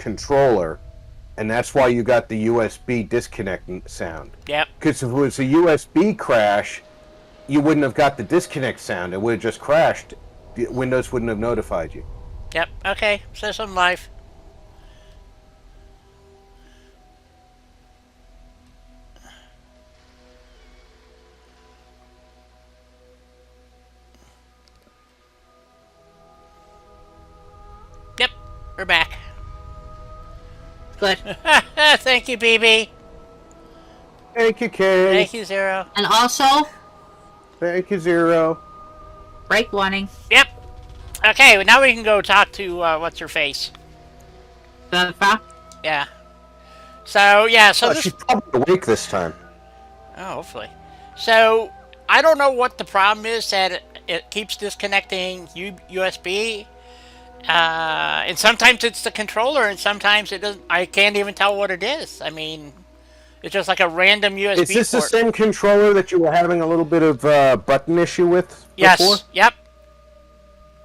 controller, and that's why you got the USB disconnect sound. Yep. Because if it was a USB crash, you wouldn't have got the disconnect sound. It would have just crashed. Windows wouldn't have notified you. Yep. Okay. System life. Yep. We're back. Good. Thank you, BB. Thank you, Kay. Thank you, Zero. And also, Thank you, Zero. break warning. Yep. Okay, well, now we can go talk to what's her face. Bertha. Yeah. So yeah, so this. She's probably awake this time. Oh, hopefully. So I don't know what the problem is that it keeps disconnecting USB. And sometimes it's the controller, and sometimes it doesn't. I can't even tell what it is. I mean, it's just like a random USB Is this port. the same controller that you were having a little bit of button issue with before? Yes. Yep.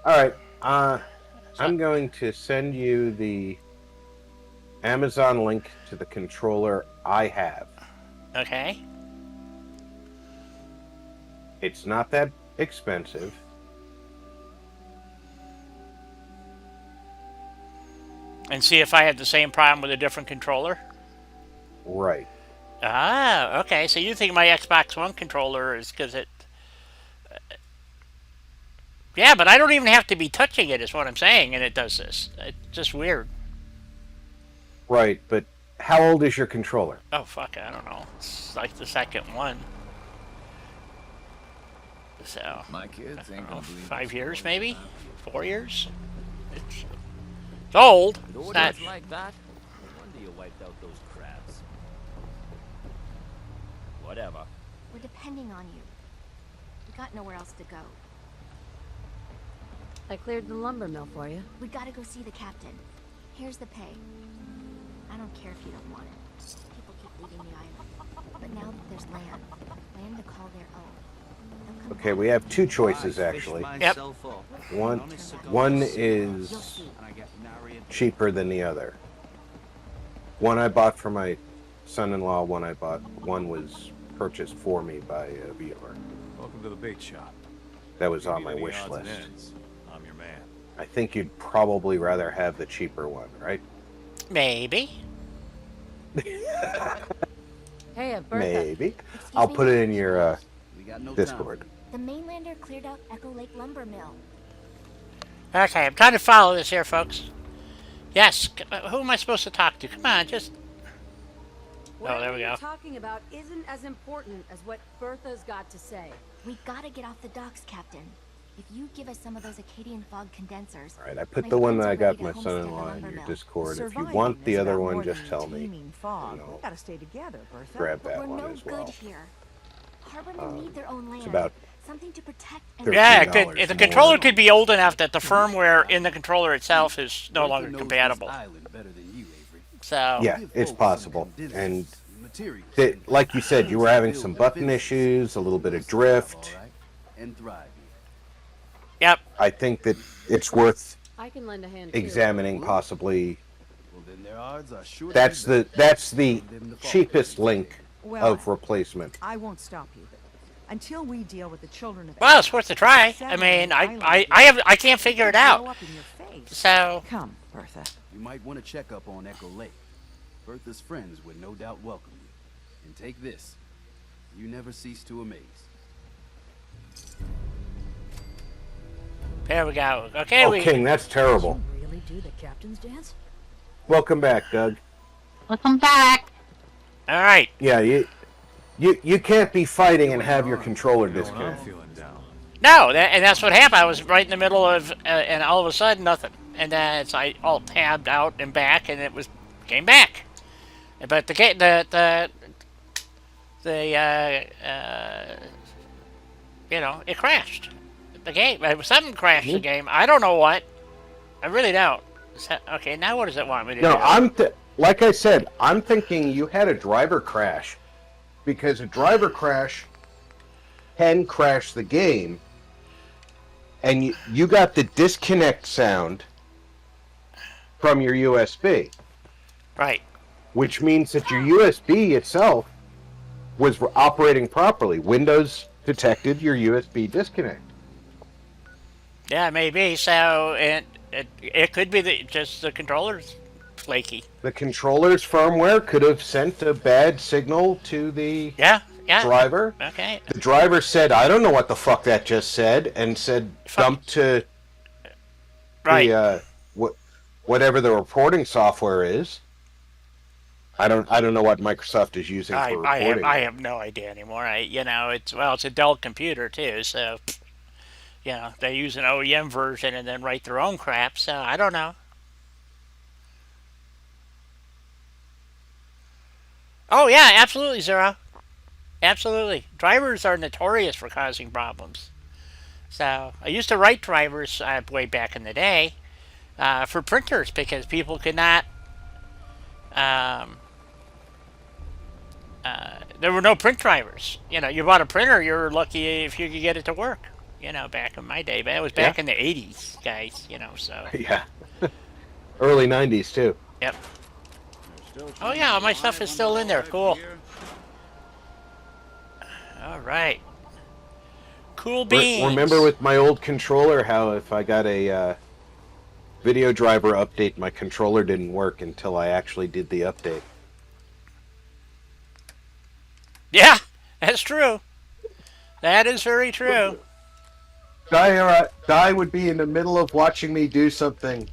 All right. I'm going to send you the Amazon link to the controller I have. Okay. It's not that expensive. And see if I have the same problem with a different controller. Right. Ah, okay. So you think my Xbox One controller is because it... Yeah, but I don't even have to be touching it, is what I'm saying, and it does this. It's just weird. Right, but how old is your controller? Oh, fuck, I don't know. It's like the second one. So, My kids ain't gonna believe 5 years, maybe? 4 years? It's old. With It's not... orders like that, no wonder you wiped out those crabs. Whatever. We're depending on you. We got nowhere else to go. I cleared the lumber mill for you. We gotta go see the captain. Here's the pay. I don't care if you don't want it. People keep leaving the island. But now that there's land to call their own. They'll come Okay, back. we have two choices actually. Yep. One is cheaper than the other. One I bought for my son-in-law. One was purchased for me by VR. Welcome to the bait shop. That was on my Give me the wish odds and list. ends. I'm your man. I think you'd probably rather have the cheaper one, right? Maybe. Hey, Bertha. Maybe. Excuse I'll me? put it in your We got no Discord. The mainlander cleared out Echo Lake Lumber Mill. Okay, I'm trying to follow this here, folks. Yes, who am I supposed to talk to? Come on, just... Whatever there we you're go. talking about isn't as important as what Bertha's got to say. We gotta get off the docks, Captain. If you give us some of those Acadian fog condensers... All right, I put my the one friends that are I got ready my to homestead the son-in-law in lumber your mill. Discord. If you Surviving want the is other about one, more just than tell me. teeming fog. You know, We gotta stay together, Bertha. Grab But that we're one no as well. good here. Harbormen need their own land. It's about something to protect and... Yeah, $13 the more. controller could be old enough that the firmware in the controller itself is no longer compatible. So... Yeah, it's possible. And like you said, you were having some button issues, a little bit of drift. Yep. I think that it's worth I can lend a hand too. examining possibly. That's the cheapest link Well, of replacement. I won't stop you. Until we deal with the children of... Well, it's worth a try. I mean, I can't figure it out. So... Come, Bertha. You might want to check up on Echo Lake. Bertha's friends would no doubt welcome you. And take this. You never cease to amaze. There we go. Okay, Oh, King, that's terrible. Did you really do the captain's dance? Welcome back, Doug. Welcome back. All right. Yeah, you can't be fighting and have your controller I'm disconnected. feeling down. No, and that's what happened. I was right in the middle of, and all of a sudden, nothing. And then I alt tabbed out and back, and it came back. But you know, it crashed. The game, something crashed the game. I don't know what. I really don't. Okay, now what does it want me to do? No, like I said, I'm thinking you had a driver crash, because a driver crash can crash the game, and you got the disconnect sound from your USB. Right. which means that your USB itself was operating properly. Windows detected your USB disconnect. Yeah, maybe. So it could be just the controller's flaky. The controller's firmware could have sent a bad signal to the Yeah. Yeah. driver. Okay. The driver said, "I don't know what the fuck that just said," and said, "Dump to Right. the whatever the reporting software is." I don't know what Microsoft is using for reporting. I have no idea anymore. It's a Dell computer too, so they use an OEM version and then write their own crap. So I don't know. Oh yeah, absolutely, Zero. Absolutely, drivers are notorious for causing problems. So I used to write drivers way back in the day for printers because people could not. Um, there were no print drivers. You bought a printer, you're lucky if you could get it to work. Back in my day, but it was back in the '80s, guys. So Yeah, early '90s too. yep. Oh yeah, all my stuff is still in there. Cool. All right. Cool beans. Remember with my old controller how if I got a video driver update, my controller didn't work until I actually did the update. Yeah, that's true. That is very true. Di would be in the middle of watching me do something,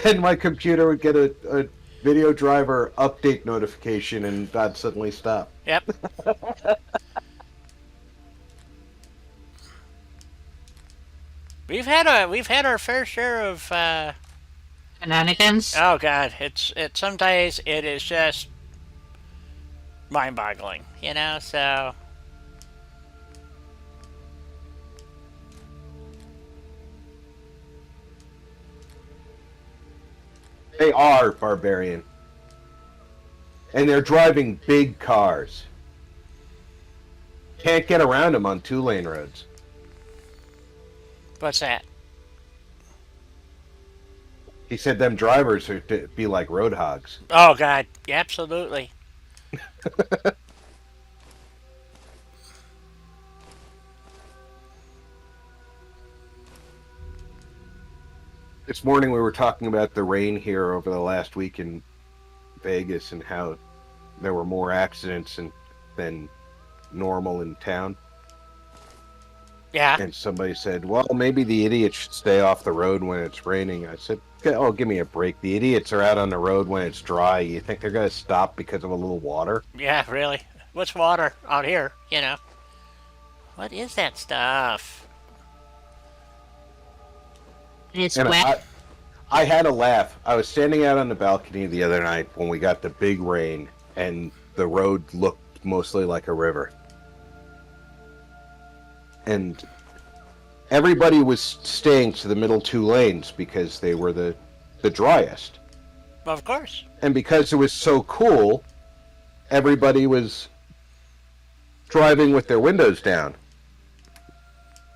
and my computer would get a video driver update notification, and I'd suddenly stop. Yep. We've had our fair share of Shenanigans. oh god, it's sometimes it is just mind-boggling, so They are barbarian, and they're driving big cars. Can't get around them on 2-lane roads. what's that? He said them drivers are to be like road hogs. Oh god, absolutely. This morning we were talking about the rain here over the last week in Vegas and how there were more accidents than normal in town. Yeah. And somebody said, well, maybe the idiots should stay off the road when it's raining. I said, oh, give me a break. The idiots are out on the road when it's dry. You think they're going to stop because of a little water? Yeah, really. What's water out here, What is that stuff? It's And wet. I had a laugh. I was standing out on the balcony the other night when we got the big rain, and the road looked mostly like a river. And everybody was staying to the middle 2 lanes because they were the driest. Of course. And because it was so cool, everybody was driving with their windows down.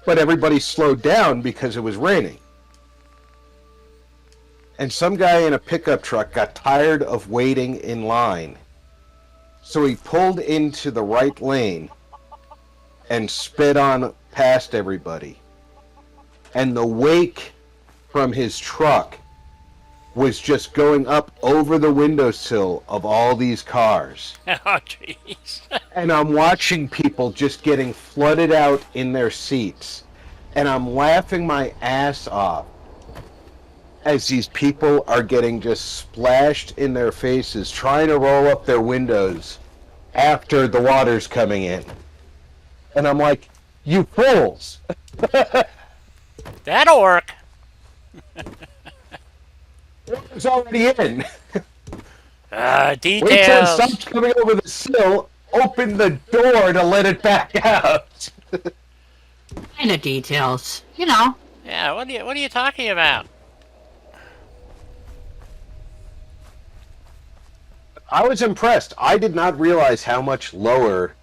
But everybody slowed down because it was raining. And some guy in a pickup truck got tired of waiting in line. So he pulled into the right lane and sped on past everybody. And the wake from his truck was just going up over the windowsill of all these cars. Oh, jeez. And I'm watching people just getting flooded out in their seats. And I'm laughing my ass off as these people are getting just splashed in their faces, trying to roll up their windows after the water's coming in. And I'm like, you fools! That'll work. It's already in. Details. Wait till it stops coming over the sill, open the door to let it back out. Kind of details. Yeah, what are you talking about? I was impressed. I did not realize how much lower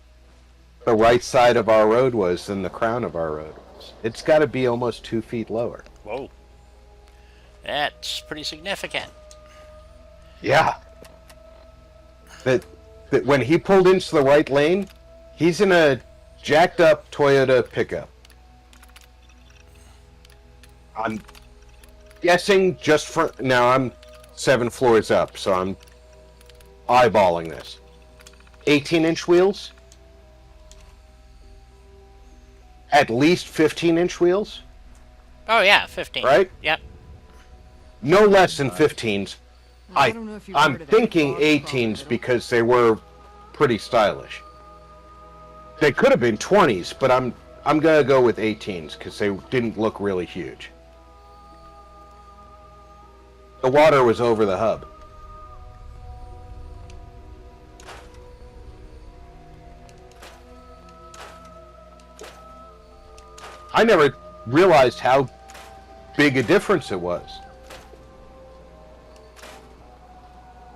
the right side of our road was than the crown of our road was. It's got to be almost 2 feet lower. Whoa. That's pretty significant. Yeah. That when he pulled into the right lane, he's in a jacked up Toyota pickup. I'm guessing just for now. I'm 7 floors up, so I'm eyeballing this. 18-inch wheels. At least 15-inch wheels. Oh yeah, 15. Right? Yep. No less than 15s. I don't know if you've I'm heard of any thinking fog 18s problem. because they were pretty stylish. They could have been 20s, but I'm gonna go with 18s because they didn't look really huge. The water was over the hub. I never realized how big a difference it was.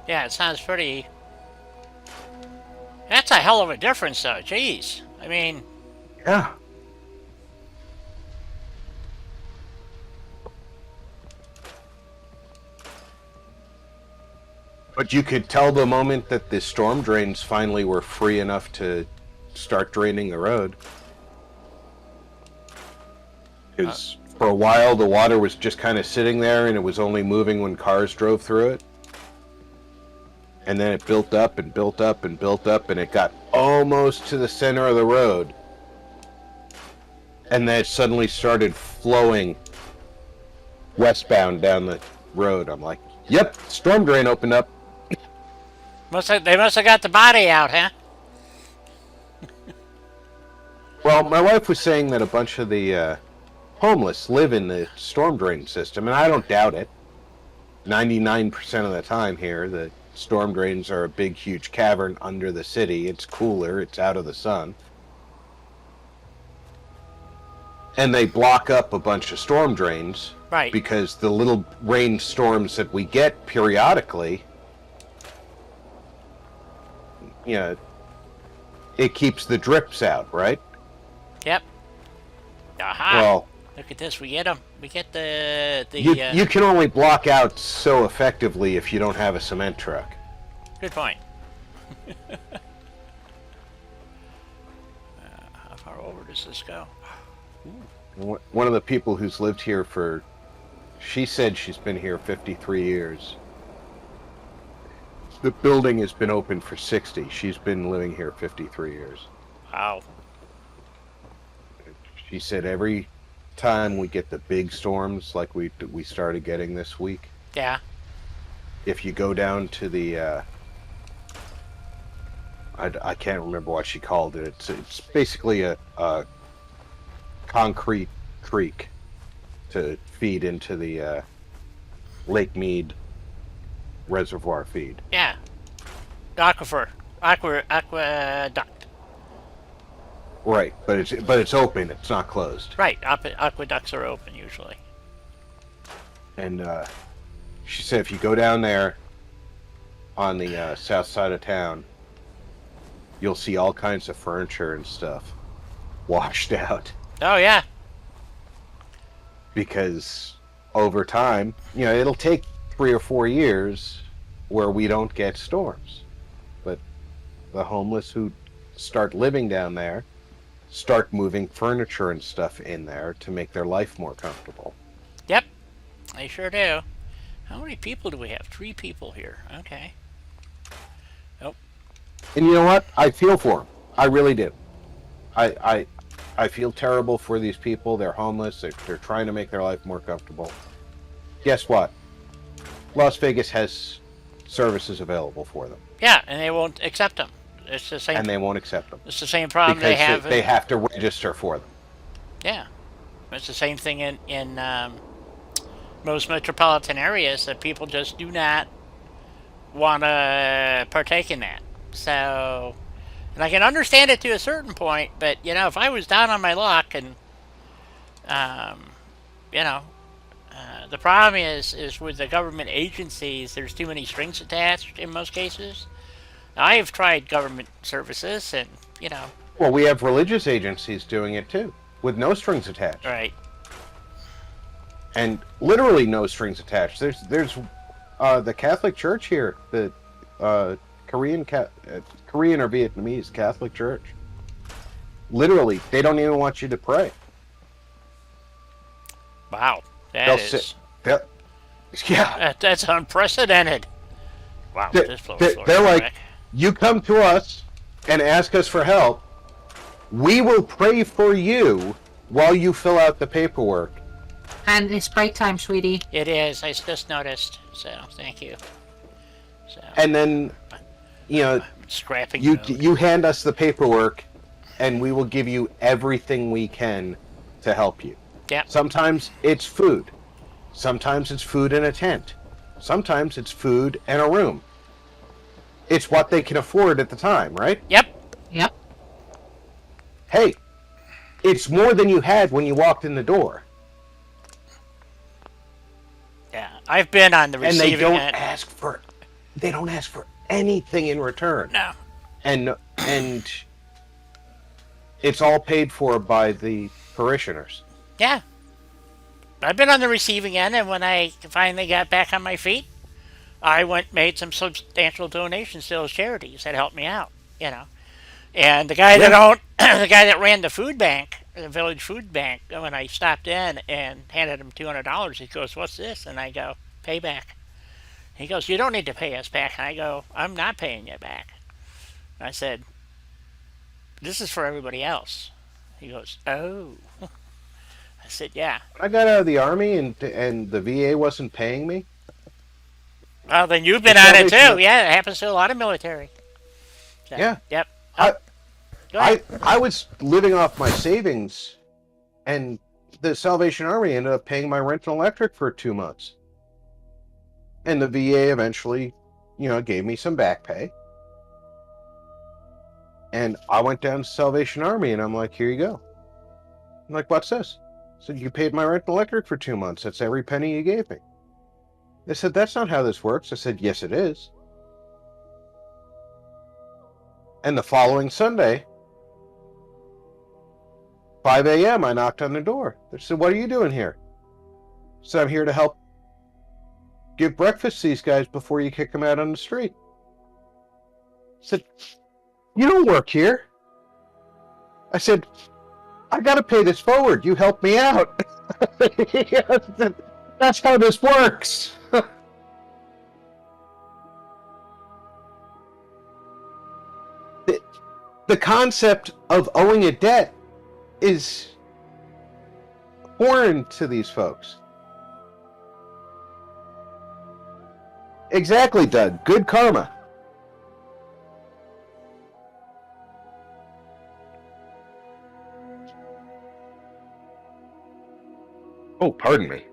Yeah, it sounds pretty... That's a hell of a difference, though. Jeez. I mean... Yeah. But you could tell the moment that the storm drains finally were free enough to start draining the road. Because for a while the water was just kind of sitting there and it was only moving when cars drove through it. And then it built up and built up and built up and it got almost to the center of the road. And then it suddenly started flowing westbound down the road. I'm like, yep, storm drain opened up. They must have got the body out, huh? Well, my wife was saying that a bunch of the homeless live in the storm drain system, and I don't doubt it. 99% of the time here, the storm drains are a big, huge cavern under the city. It's cooler. It's out of the sun. And they block up a bunch of storm drains. Right. Because the little rain storms that we get periodically, you know, it keeps the drips out, right? Yep. Aha! Well, look at this. We get them. We get the you can only block out so effectively if you don't have a cement truck. Good point. How far over does this go? One of the people who's lived here for, she said she's been here 53 years. The building has been open for 60. She's been living here 53 years. Wow. She said every time we get the big storms like we started getting this week, Yeah. if you go down to the I can't remember what she called it. It's basically a concrete creek to feed into the Lake Mead reservoir feed. Yeah. Aqueduct. Right, but it's open. It's not closed. Right. Aqueducts are open usually. And she said if you go down there on the south side of town, you'll see all kinds of furniture and stuff washed out. Oh yeah. Because over time, you know, it'll take 3 or 4 years where we don't get storms. But the homeless who start living down there start moving furniture and stuff in there to make their life more comfortable. Yep. They sure do. How many people do we have? 3 people here. Okay. Nope. And you know what? I feel for them. I really do. I feel terrible for these people. They're homeless. They're trying to make their life more comfortable. Guess what? Las Vegas has services available for them. Yeah, and they won't accept them. It's the same. And they won't accept them. It's the same problem because they have. they have to register for them. Yeah, it's the same thing in most metropolitan areas that people just do not want to partake in that. So, and I can understand it to a certain point, but you know, if I was down on my luck and you know, the problem is with the government agencies, there's too many strings attached in most cases. I've tried government services, and you know. Well, we have religious agencies doing it too, with no strings attached. Right. And literally no strings attached. There's The Catholic Church here, the Korean Korean or Vietnamese Catholic Church. Literally, they don't even want you to pray. Wow, They'll that sit. is Yeah, that's unprecedented. Wow, this floor is they're like, quick. you come to us and ask us for help. We will pray for you while you fill out the paperwork. And it's break time, sweetie. It is. I just noticed. So thank you. So And then, you know, scrapping. you hand us the paperwork, and we will give you everything we can to help you. Yeah. Sometimes it's food. Sometimes it's food in a tent. Sometimes it's food and a room. It's what they can afford at the time, right? Yep. Yep. Hey, it's more than you had when you walked in the door. Yeah. I've been on the And receiving they don't end. ask for anything in return. No. And it's all paid for by the parishioners. Yeah. I've been on the receiving end, and when I finally got back on my feet, I made some substantial donations to those charities that helped me out. You know, and the guy the guy that ran the food bank, the village food bank, when I stopped in and handed him $200, he goes, "What's this?" And I go, "Payback." He goes, "You don't need to pay us back." And I go, "I'm not paying you back." I said, "This is for everybody else." He goes, "Oh." I said, "Yeah." I got out of the army and the VA wasn't paying me. Well, then you've been The on it too. Salvation- Yeah, it happens to a lot of military. So, Yeah. Yep. I- Oh, go ahead. I was living off my savings, and the Salvation Army ended up paying my rent and electric for 2 months. And the VA eventually, gave me some back pay. And I went down to Salvation Army, and I'm like, here you go. I'm like, what's this? So you paid my rent and electric for 2 months. That's every penny you gave me. They said, that's not how this works. I said, yes, it is. And the following Sunday, 5 a.m., I knocked on the door. They said, what are you doing here? I said, I'm here to help give breakfast to these guys before you kick them out on the street. I said, you don't work here. I said, I got to pay this forward. You helped me out. That's how this works. The concept of owing a debt is foreign to these folks. Exactly, Doug. Good karma. Oh, pardon me.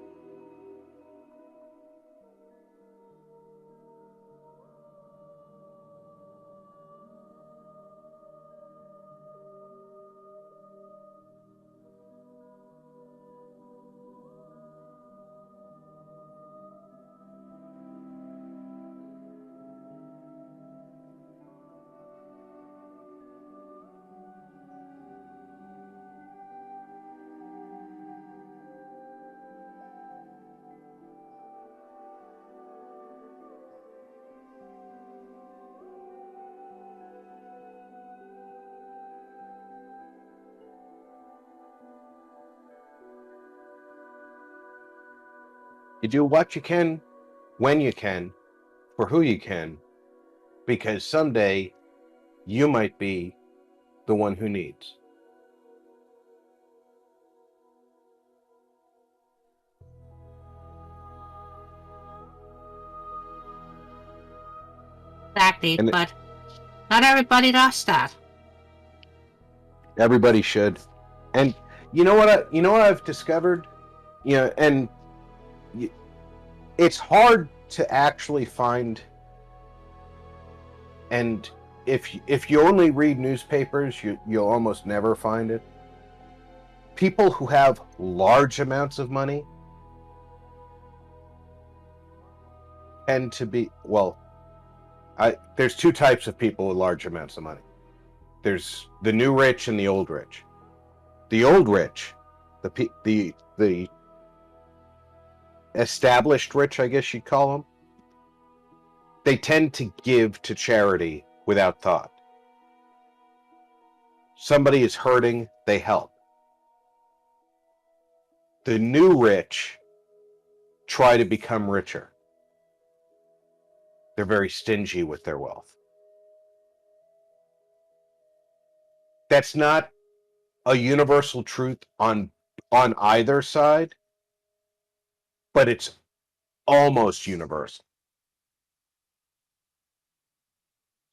You do what you can, when you can, for who you can, because someday you might be the one who needs. Exactly, And but not everybody does that. Everybody should. And you know what I've discovered? And it's hard to actually find, and if you only read newspapers, you'll almost never find it. People who have large amounts of money tend to be, there's two types of people with large amounts of money. There's the new rich and the old rich. The old rich, the established rich, I guess you'd call them, they tend to give to charity without thought. Somebody is hurting, they help. The new rich try to become richer. They're very stingy with their wealth. That's not a universal truth on either side, but it's almost universal.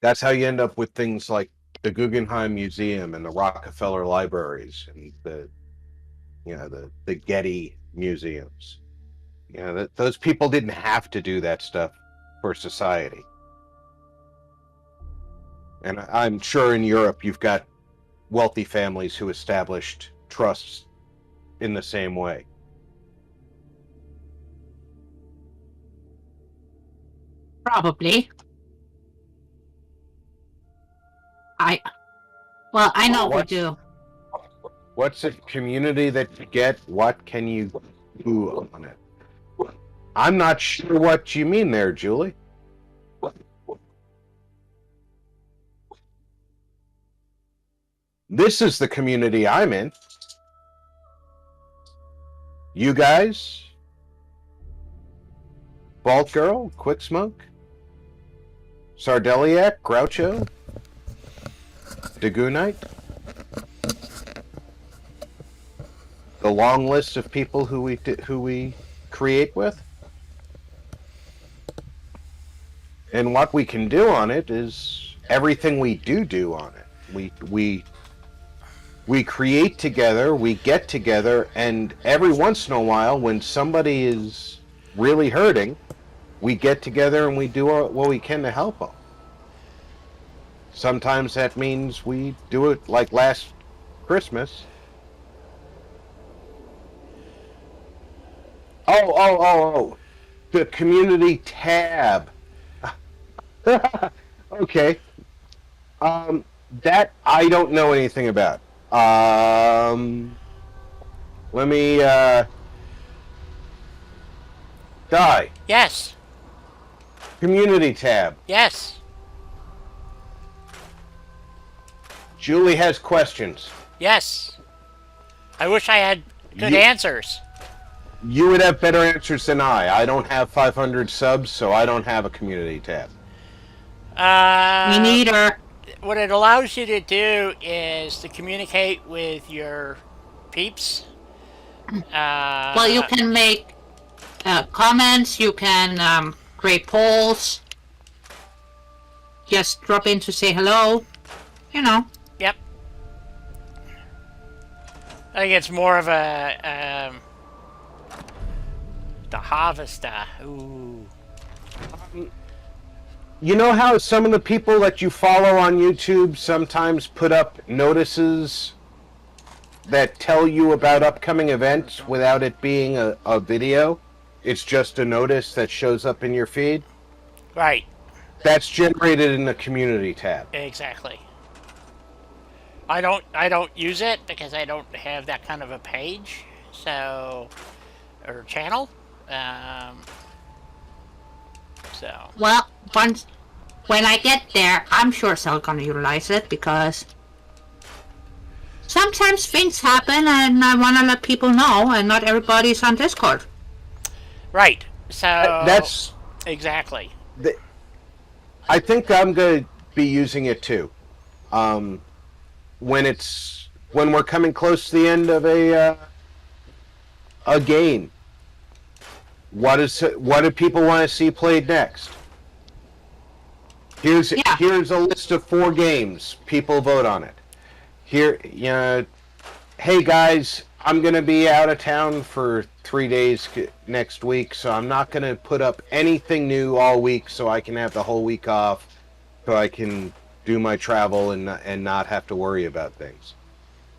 That's how you end up with things like the Guggenheim Museum and the Rockefeller Libraries and the Getty museums. Those people didn't have to do that stuff for society. And I'm sure in Europe you've got wealthy families who established trusts in the same way. Probably. I know we do. What's a community that you get? What can you do on it? I'm not sure what you mean there, Julie. This is the community I'm in. You guys? Vault Girl? Quick Smoke? Sardeliac? Groucho? Dagoonite? The long list of people who we create with? And what we can do on it is everything we do on it. We create together, we get together, and every once in a while, when somebody is really hurting, we get together and we do what we can to help them. Sometimes that means we do it like last Christmas. Oh. The community tab. Okay. That I don't know anything about. Let me, Die. Yes. Community tab. Yes. Julie has questions. Yes. I wish I had good answers. You would have better answers than I. I don't have 500 subs, so I don't have a community tab. Me neither. What it allows you to do is to communicate with your peeps. Well, you can make comments, you can create polls, just drop in to say hello, Yep. I think it's more of a the harvester. Ooh. You know how some of the people that you follow on YouTube sometimes put up notices that tell you about upcoming events without it being a video? It's just a notice that shows up in your feed? Right. That's generated in the community tab. Exactly. I don't use it because I don't have that kind of a page, or channel. Well, when I get there, I'm sure Sal's gonna utilize it because sometimes things happen and I wanna let people know, and not everybody's on Discord. Right. So That's exactly. I think I'm going to be using it too. When we're coming close to the end of a game. What do people want to see played next? Here's a list of 4 games. People vote on it. Hey guys, I'm going to be out of town for 3 days next week, so I'm not going to put up anything new all week, so I can have the whole week off, so I can do my travel and not have to worry about things.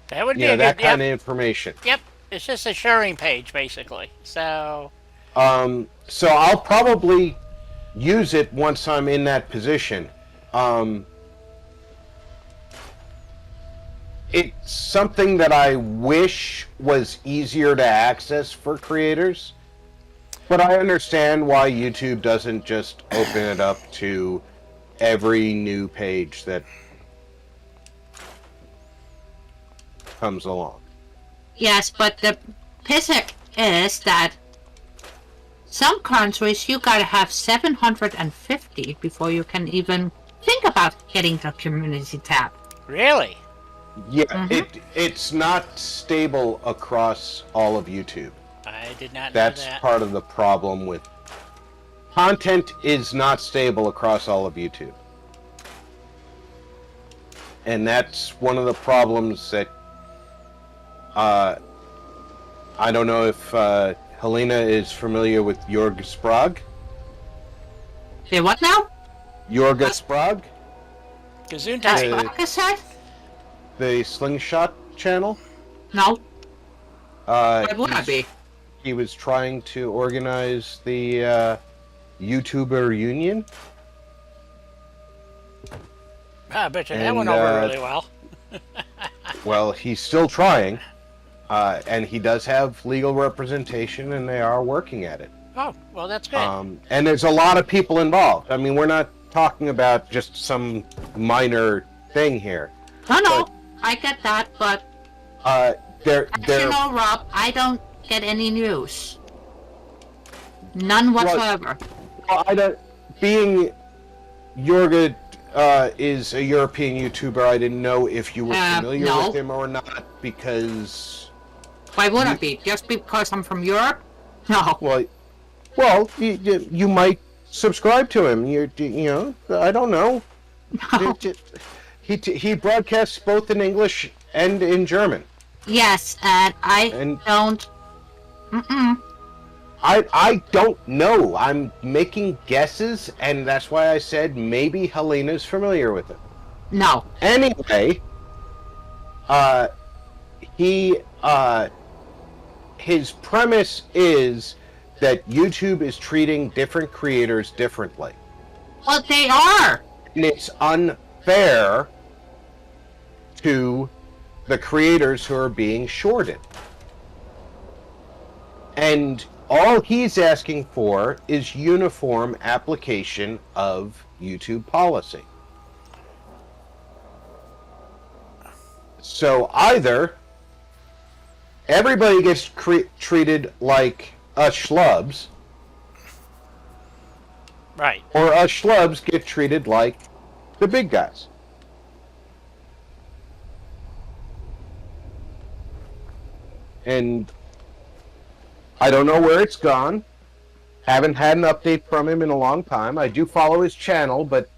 That would be a that good, kind of information. Yep. It's just a sharing page, basically. So I'll probably use it once I'm in that position. It's something that I wish was easier to access for creators. But I understand why YouTube doesn't just open it up to every new page that comes along. Yes, but the physic is that some countries you gotta have 750 before you can even think about getting the community tab. Really? Yeah, it's not stable across all of YouTube. I did not know That's that. part of the problem with content is not stable across all of YouTube. And that's one of the problems that I don't know if Helena is familiar with Jorg Sprague. Say what now? Jorg Sprague? Gesundheit. Like I said? The Slingshot channel? No. Why would I he's- be? He was trying to organize the YouTuber Union. I bet you that And, went over really well. Well, he's still trying, and he does have legal representation, and they are working at it. Oh, well, that's good. And there's a lot of people involved. I mean, we're not talking about just some minor thing here. No, I get that, but They're as you know, Rob, I don't get any news. None whatsoever. well, I don't. Being Jorga is a European YouTuber, I didn't know if you were familiar no. with him or not because. Why would I be? Just because I'm from Europe? No. Well, you might subscribe to him. You know, I don't know. No. He broadcasts both in English and in German. Yes, and I don't. I don't know. I'm making guesses, and that's why I said maybe Helena's familiar with it. No. Anyway, his premise is that YouTube is treating different creators differently. Well, they are. And it's unfair to the creators who are being shorted. And all he's asking for is uniform application of YouTube policy. So either everybody gets treated like us schlubs, Right. or us schlubs get treated like the big guys. And I don't know where it's gone. Haven't had an update from him in a long time. I do follow his channel, but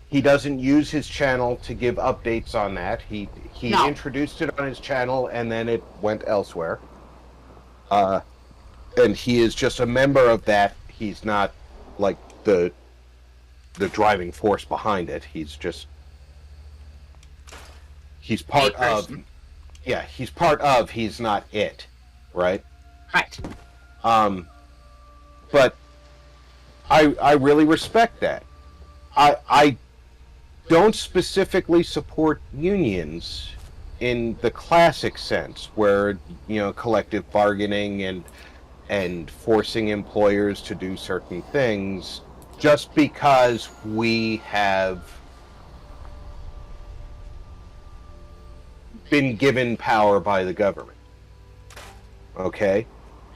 he doesn't use his channel to give updates on that. He No. introduced it on his channel and then it went elsewhere. And he is just a member of that. He's not like the driving force behind it. He's part of. Yeah, he's part of. He's not it, right? Right. But I really respect that. I don't specifically support unions in the classic sense, where collective bargaining and forcing employers to do certain things just because we have been given power by the government. Okay?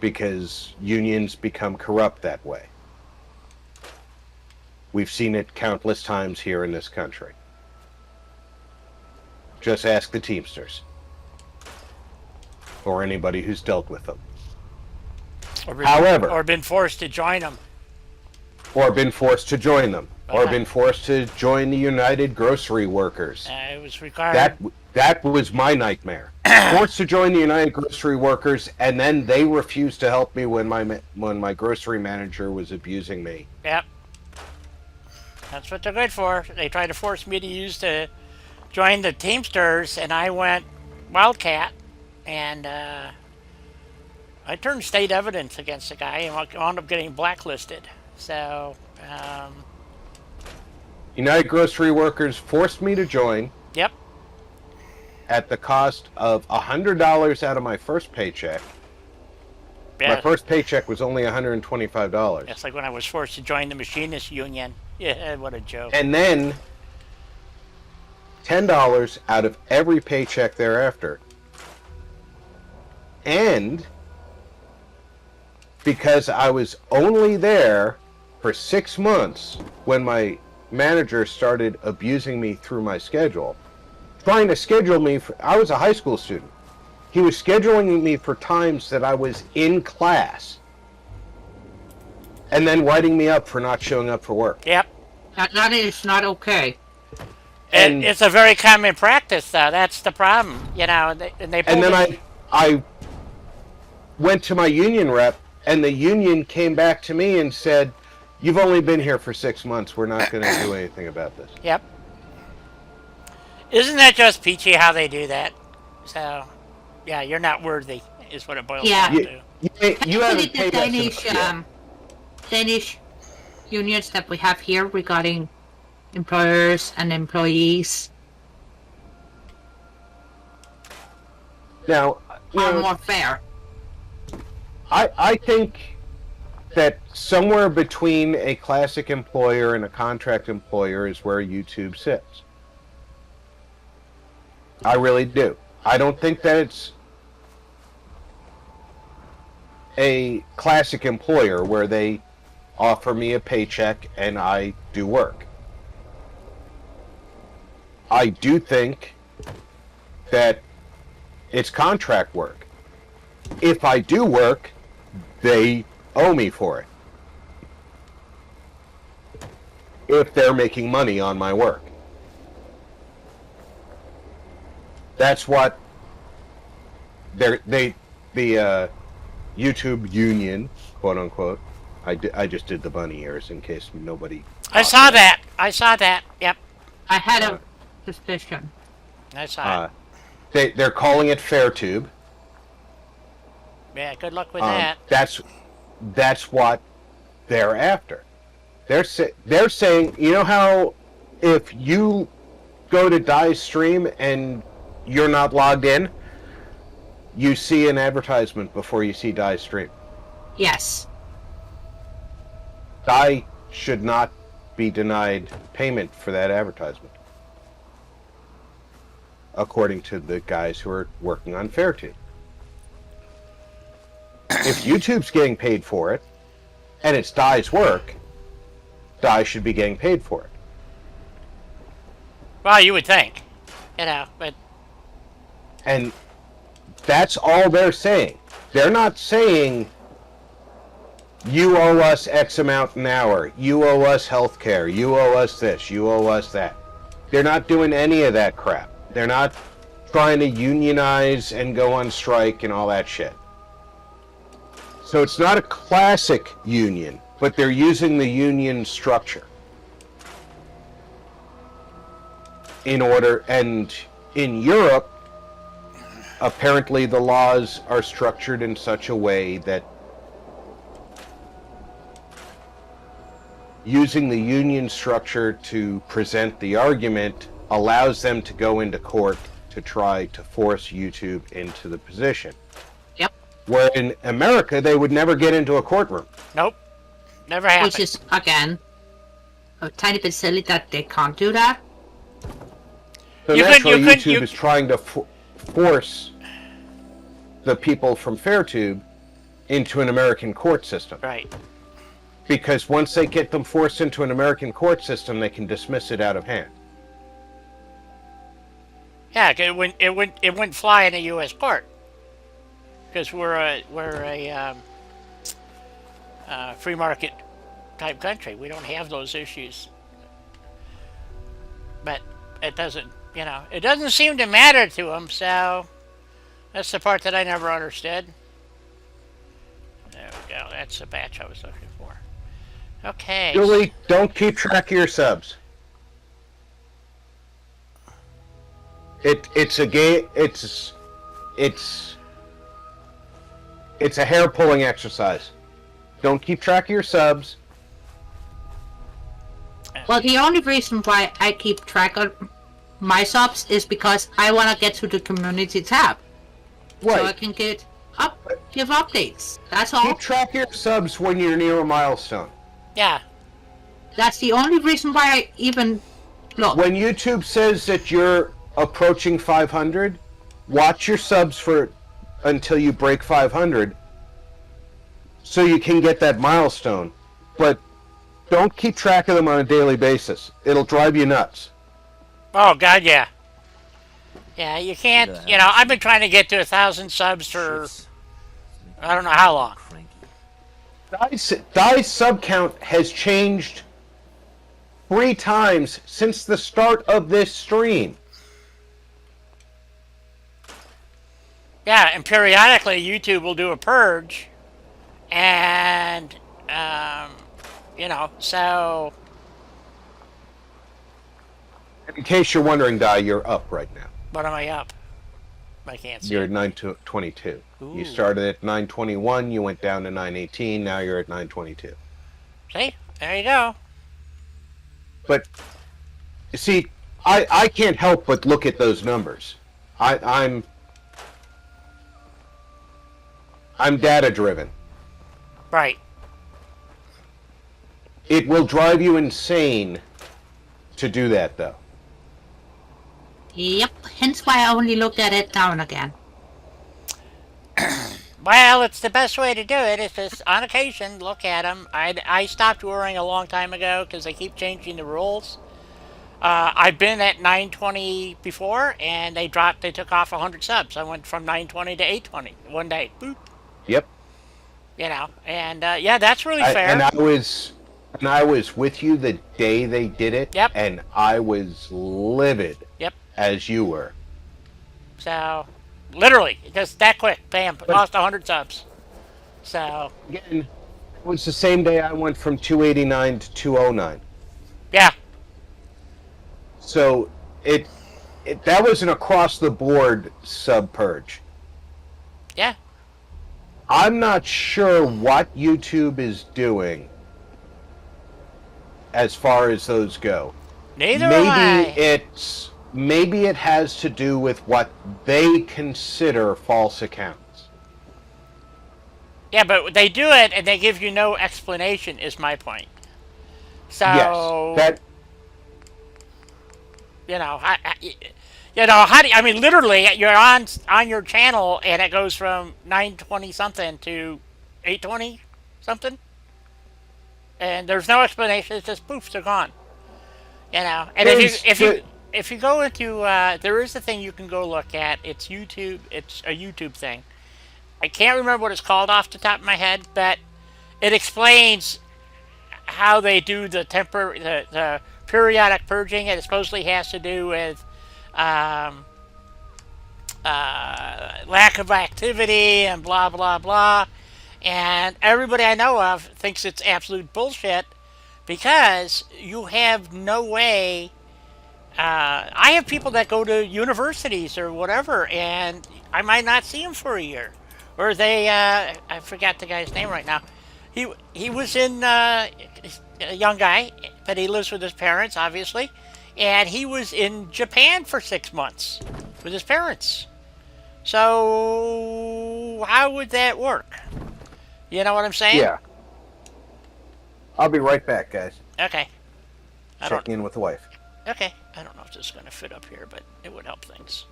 Because unions become corrupt that way. We've seen it countless times here in this country. Just ask the Teamsters. Or anybody who's dealt with them. However, or been forced to join them. Or been forced to join them. Or been forced to join the United Grocery Workers. It was required. That was my nightmare. Forced to join the United Grocery Workers, and then they refused to help me when my grocery manager was abusing me. Yep. That's what they're good for. They tried to force me to join the Teamsters, and I went Wildcat, and I turned state evidence against the guy and wound up getting blacklisted. So, United Grocery Workers forced me to join. Yep. At the cost of $100 out of my first paycheck. Yeah. My first paycheck was only $125. It's like when I was forced to join the machinists union. Yeah, what a joke. And then $10 out of every paycheck thereafter. And because I was only there for 6 months when my manager started abusing me through my schedule, trying to schedule me for, I was a high school student. He was scheduling me for times that I was in class and then writing me up for not showing up for work. Yep. That is not okay. And it's a very common practice, though. That's the problem, you know. And then I went to my union rep, and the union came back to me and said, "You've only been here for 6 months. We're not going to do anything about this." Yep. Isn't that just peachy how they do that? So, yeah, you're not worthy, is what it boils down to. You haven't the paid us Danish, enough yet. Danish unions that we have here regarding employers and employees Now, are more fair. I think that somewhere between a classic employer and a contract employer is where YouTube sits. I really do. I don't think that it's a classic employer where they offer me a paycheck and I do work. I do think that it's contract work. If I do work, they owe me for it. If they're making money on my work. That's what the YouTube union, quote unquote. I just did the bunny ears in case nobody. I saw that. Yep. I had a suspicion. I saw it. They're calling it FairTube. Yeah, good luck with that. That's what they're after. They're saying, you know how if you go to Dai's stream and you're not logged in, you see an advertisement before you see Dai's stream. Yes. Dai should not be denied payment for that advertisement, according to the guys who are working on FairTube. If YouTube's getting paid for it, and it's Dai's work, Dai should be getting paid for it. Well, you would think, you know, but And that's all they're saying. They're not saying, you owe us X amount an hour, you owe us health care, you owe us this, you owe us that. They're not doing any of that crap. They're not trying to unionize and go on strike and all that shit. So it's not a classic union, but they're using the union structure in order, and in Europe, apparently the laws are structured in such a way that using the union structure to present the argument allows them to go into court to try to force YouTube into the position. Yep. Where in America, they would never get into a courtroom. nope, never happened. Which is, again, a tiny bit silly that they can't do that. So naturally, YouTube is trying to force the people from FairTube into an American court system. Right. Because once they get them forced into an American court system, they can dismiss it out of hand. Yeah, it wouldn't fly in a U.S. court because we're a free market type country. We don't have those issues. But it doesn't, you know, it doesn't seem to matter to them. So that's the part that I never understood. There we go. That's the batch I was looking for. Okay. Julie, don't keep track of your subs. It's a game. It's a hair pulling exercise. Don't keep track of your subs. Well, the only reason why I keep track of my subs is because I want to get to the community tab. Right. So I can get give updates. That's all. Keep track of your subs when you're near a milestone. Yeah. That's the only reason why I even look. When YouTube says that you're approaching 500, watch your subs for until you break 500 so you can get that milestone. But don't keep track of them on a daily basis. It'll drive you nuts. Oh, God, yeah. Yeah, you can't, you know, I've been trying to get to 1,000 subs for, I don't know how long. Dai's sub count has changed 3 times since the start of this stream. Yeah, and periodically YouTube will do a purge, and, you know, so... In case you're wondering, Dai, you're up right now. What am I up? I can't see. You're at 922. Ooh. You started at 921, you went down to 918, now you're at 922. See? There you go. But, you see, I can't help but look at those numbers. I'm data driven. Right. It will drive you insane to do that, though. Yep. Hence why I only look at it now and again. Well, it's the best way to do it is just, on occasion, look at them. I stopped worrying a long time ago because they keep changing the rules. I've been at 920 before, and they took off 100 subs. I went from 920 to 820 one day. Boop. Yep. You know, and yeah, that's really fair. And I was with you the day they did it. Yep. And I was livid. Yep. As you were. So, literally, just that quick, bam, lost 100 subs. So, again, it was the same day I went from 289 to 209. Yeah. So, that was an across-the-board sub-purge. Yeah. I'm not sure what YouTube is doing as far as those go. Neither am I. Maybe it has to do with what they consider false accounts. Yeah, but they do it and they give you no explanation, is my point. So, yes, you know, how do you, I mean, literally, you're on your channel and it goes from 920 something to 820 something, and there's no explanation. It's just poof, they're gone. You know, and if you go into there is a thing you can go look at. It's YouTube. It's a YouTube thing. I can't remember what it's called off the top of my head, but it explains how they do the periodic purging. It supposedly has to do with lack of activity and blah blah blah. And everybody I know of thinks it's absolute bullshit because you have no way. I have people that go to universities or whatever, and I might not see them for a year. Or they, I forgot the guy's name right now. He was in, a young guy, but he lives with his parents, obviously. And he was in Japan for 6 months with his parents. So, how would that work? You know what I'm saying? Yeah. I'll be right back, guys. Okay. Checking in with the wife. Okay. I don't know if this is going to fit up here, but it would help things.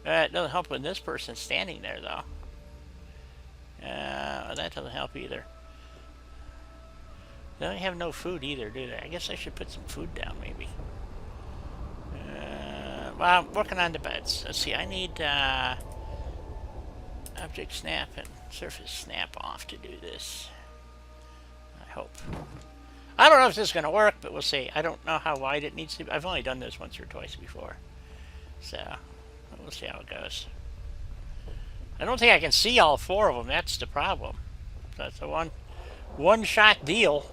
It doesn't help when this person's standing there, though. That doesn't help either. They don't have no food either, do they? I guess I should put some food down, maybe. Well, I'm working on the beds. Let's see, I need object snap and surface snap off to do this. I hope. I don't know if this is going to work, but we'll see. I don't know how wide it needs to be. I've only done this once or twice before. So, we'll see how it goes. I don't think I can see all 4 of them. That's the problem. That's a one-shot deal.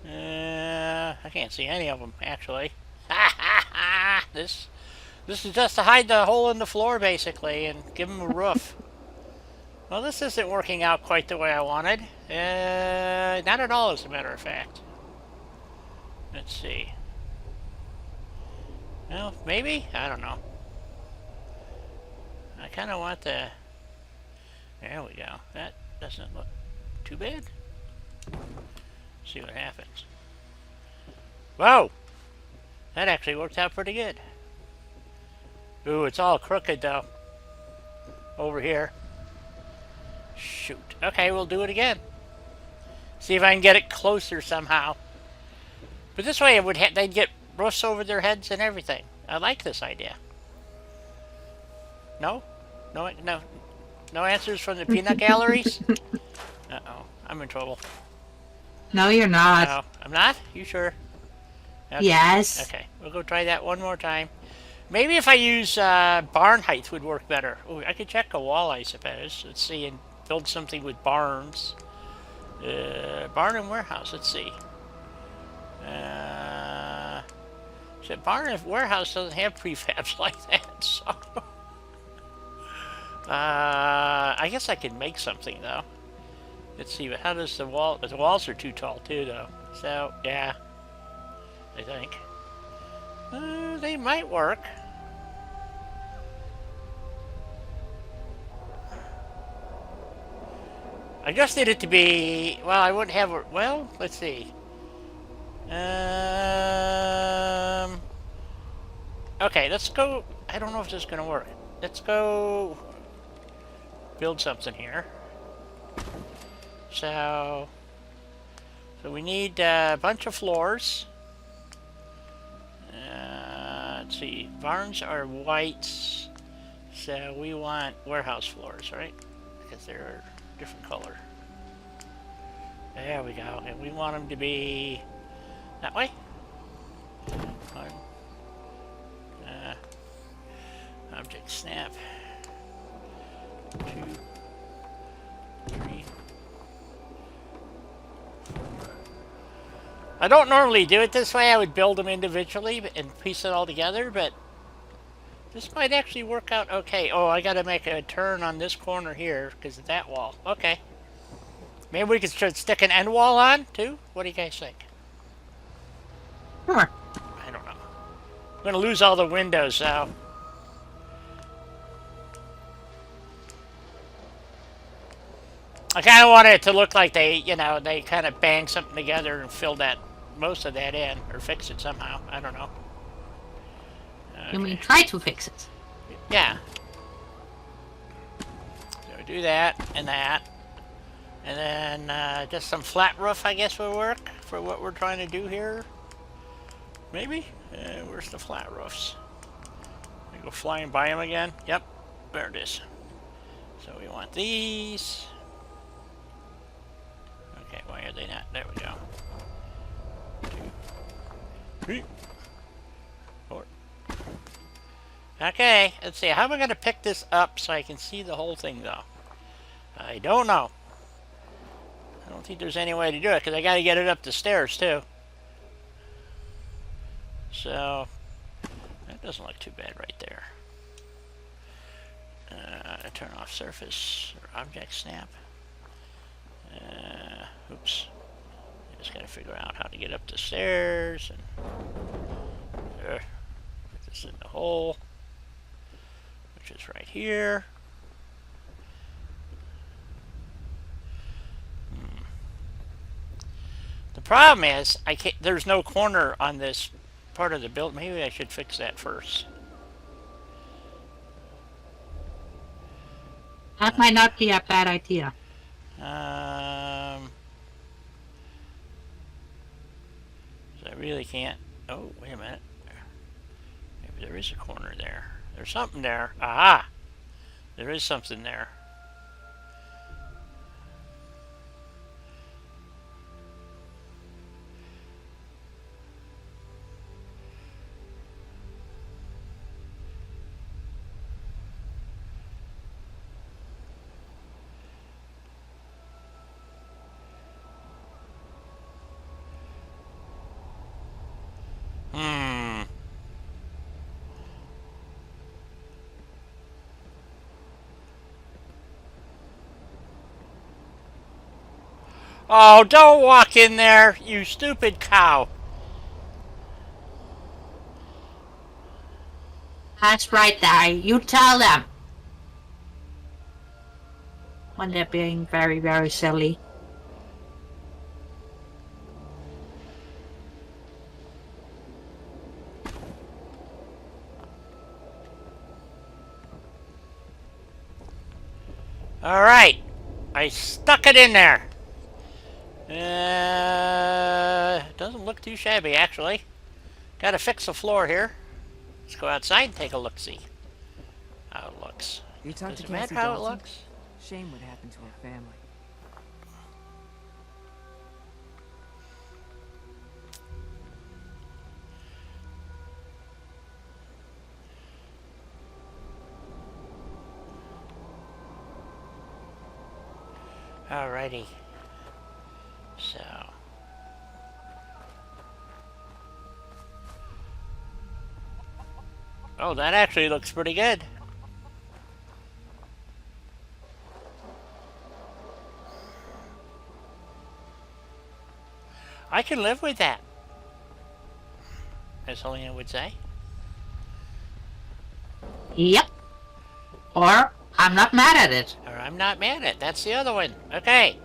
I can't see any of them, actually. This is just to hide the hole in the floor, basically, and give them a roof. Well, this isn't working out quite the way I wanted. Not at all, as a matter of fact. Let's see. Well, maybe? I don't know. I kind of want the... There we go. That doesn't look too bad. See what happens. Whoa! That actually worked out pretty good. Ooh, it's all crooked though. Over here. Shoot. Okay, we'll do it again. See if I can get it closer somehow. But this way, it would they'd get roofs over their heads and everything. I like this idea. No? No answers from the peanut galleries? Uh-oh. I'm in trouble. No, you're not. No, I'm not? You sure? Okay. Yes. Okay, we'll go try that one more time. Maybe if I use barn height would work better. Ooh, I could check a wall, I suppose. Let's see, and build something with barns. Barn and warehouse, let's see. So barn and warehouse doesn't have prefabs like that, so... I guess I could make something, though. Let's see, but how does the wall... The walls are too tall, too, though. So, yeah. I think. They might work. I just need it to be... Well, I wouldn't have... Well, let's see. Okay, let's go... I don't know if this is going to work. Let's go... build something here. So we need a bunch of floors. Let's see. Barns are white. So we want warehouse floors, right? Because they're different color. There we go. And we want them to be that way. Object snap. 2, 3. I don't normally do it this way. I would build them individually and piece it all together, but this might actually work out okay. Oh, I gotta make a turn on this corner here because of that wall. Okay. Maybe we could stick an end wall on, too? What do you guys think? Sure. I don't know. I'm gonna lose all the windows, so... I kind of want it to look like they, you know, they kind of bang something together and fill that, most of that in, or fix it somehow. I don't know. Okay. You mean try to fix it? Yeah. So do that, and then just some flat roof, I guess, will work for what we're trying to do here. Maybe? Where's the flat roofs? We go flying by them again. Yep, there it is. So we want these. Okay, why are they not? There we go. 2, 3, 4. Okay, let's see. How am I going to pick this up so I can see the whole thing, though? I don't know. I don't think there's any way to do it, because I got to get it up the stairs, too. So, that doesn't look too bad right there. Turn off surface, or object snap. Oops. I just gotta figure out how to get up the stairs and put this in the hole, which is right here. The problem is I can't. There's no corner on this part of the build. Maybe I should fix that first. That might not be a bad idea. So I really can't. Oh, wait a minute. Maybe there is a corner there. There's something there. Aha! There is something there. Oh, don't walk in there, you stupid cow. That's right, Di. You tell them. when they're being very, very silly. Alright. I stuck it in there. Doesn't look too shabby, actually. Gotta fix the floor here. Let's go outside and take a look-see. How it looks. You talked Does to it matter Cassie how it Dalton? looks? Shame what happened to her family. Alrighty. So. Oh, that actually looks pretty good. I can live with that, as Helena would say. Yep. Or, I'm not mad at it. Or I'm not mad at it. That's the other one. Okay.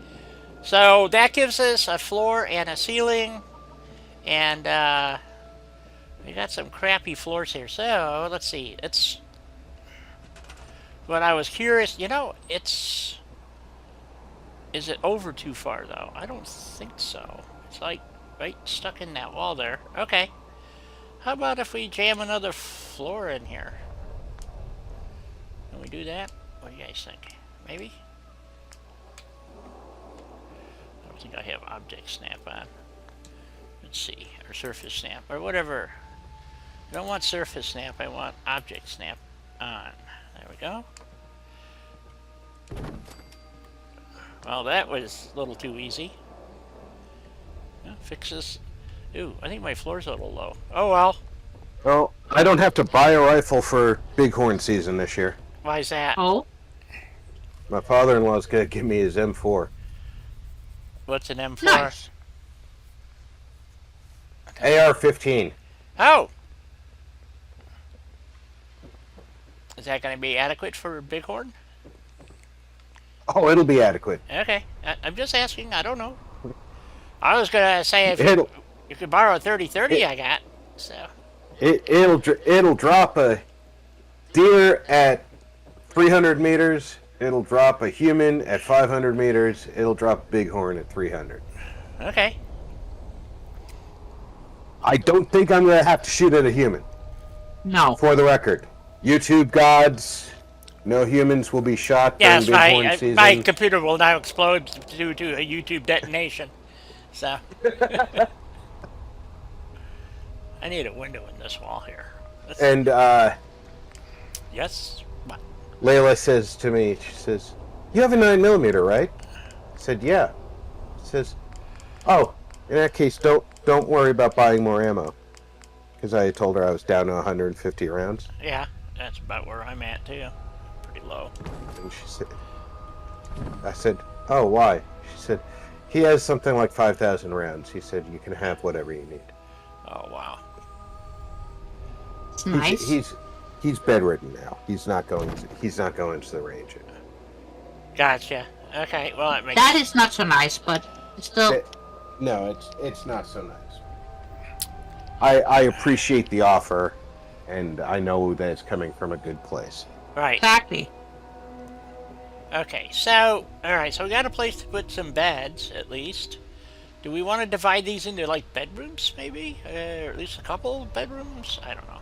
So that gives us a floor and a ceiling. And we got some crappy floors here. So let's see. It's what I was curious. You know, it's... Is it over too far, though? I don't think so. It's like right stuck in that wall there. Okay. How about if we jam another floor in here? Can we do that? What do you guys think? Maybe? I don't think I have object snap on. Let's see. Or surface snap. Or whatever. I don't want surface snap. I want object snap on. There we go. Well, that was a little too easy. Fix this. Ooh, I think my floor's a little low. Oh well. Well, I don't have to buy a rifle for bighorn season this year. Why is that? Oh? My father-in-law's gonna give me his M4. What's an M4? Nice. AR-15. Oh! Is that going to be adequate for Bighorn? Oh, it'll be adequate. Okay. I'm just asking. I don't know. I was going to say if It'll you could borrow a 30-30 I got. So. it'll drop a deer at 300 meters. It'll drop a human at 500 meters. It'll drop bighorn at 300. Okay. I don't think I'm gonna have to shoot at a human. No. For the record, YouTube gods, no humans will be shot during Yes, bighorn season. my computer will now explode due to a YouTube detonation. So. I need a window in this wall here. And Yes. What? Layla says to me, she says, "You have a 9mm, right?" I said, "Yeah." She says, "Oh, in that case, don't worry about buying more ammo," because I told her I was down to 150 rounds. Yeah, that's about where I'm at too. Pretty low. And she said, "I said, oh, why?" She said, "He has something like 5,000 rounds." He said, "You can have whatever you need." Oh wow. It's nice. He's bedridden now. He's not going to the range. Gotcha. Okay, well that makes That is not so nice, but still. No, it's not so nice. I appreciate the offer, and I know that it's coming from a good place. right. Exactly. Okay, so alright, so we got a place to put some beds at least. Do we want to divide these into like bedrooms maybe? Or at least a couple bedrooms? I don't know.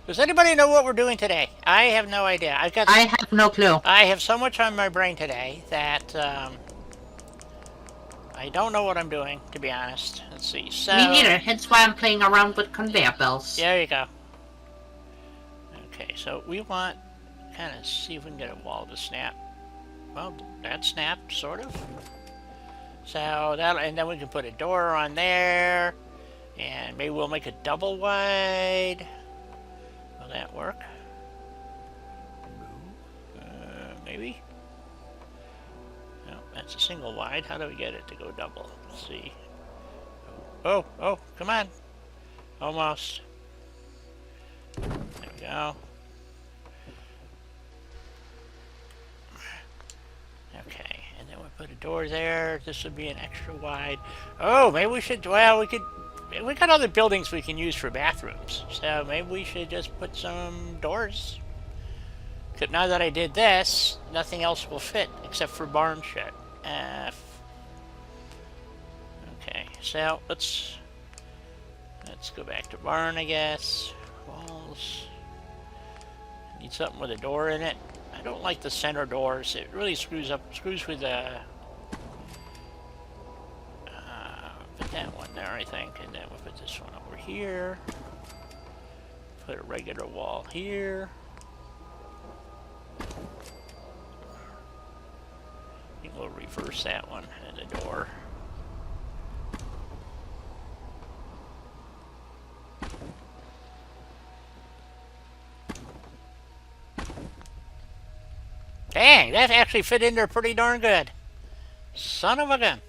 Does anybody know what we're doing today? I have no idea. I have no clue. I have so much on my brain today that I don't know what I'm doing, to be honest. Let's see. So Me neither. Hence why I'm playing around with conveyor belts. there you go. Okay, so we want kind of see if we can get a wall to snap. Well, that snapped, sort of. So that, and then we can put a door on there, and maybe we'll make a double wide. Will that work? Maybe. No, that's a single wide. How do we get it to go double? Let's see. Oh, come on. Almost. There we go. Put a door there. This would be an extra wide. Oh, maybe we should. Well, we could. We got other buildings we can use for bathrooms, so maybe we should just put some doors. Except now that I did this, nothing else will fit except for barn shed. Okay, so let's go back to barn, I guess. Walls. Need something with a door in it. I don't like the center doors. It really screws with the. Put that one there, I think, and then we'll put this one over here. Put a regular wall here. I think we'll reverse that one and the door. Dang, that actually fit in there pretty darn good. Son of a gun.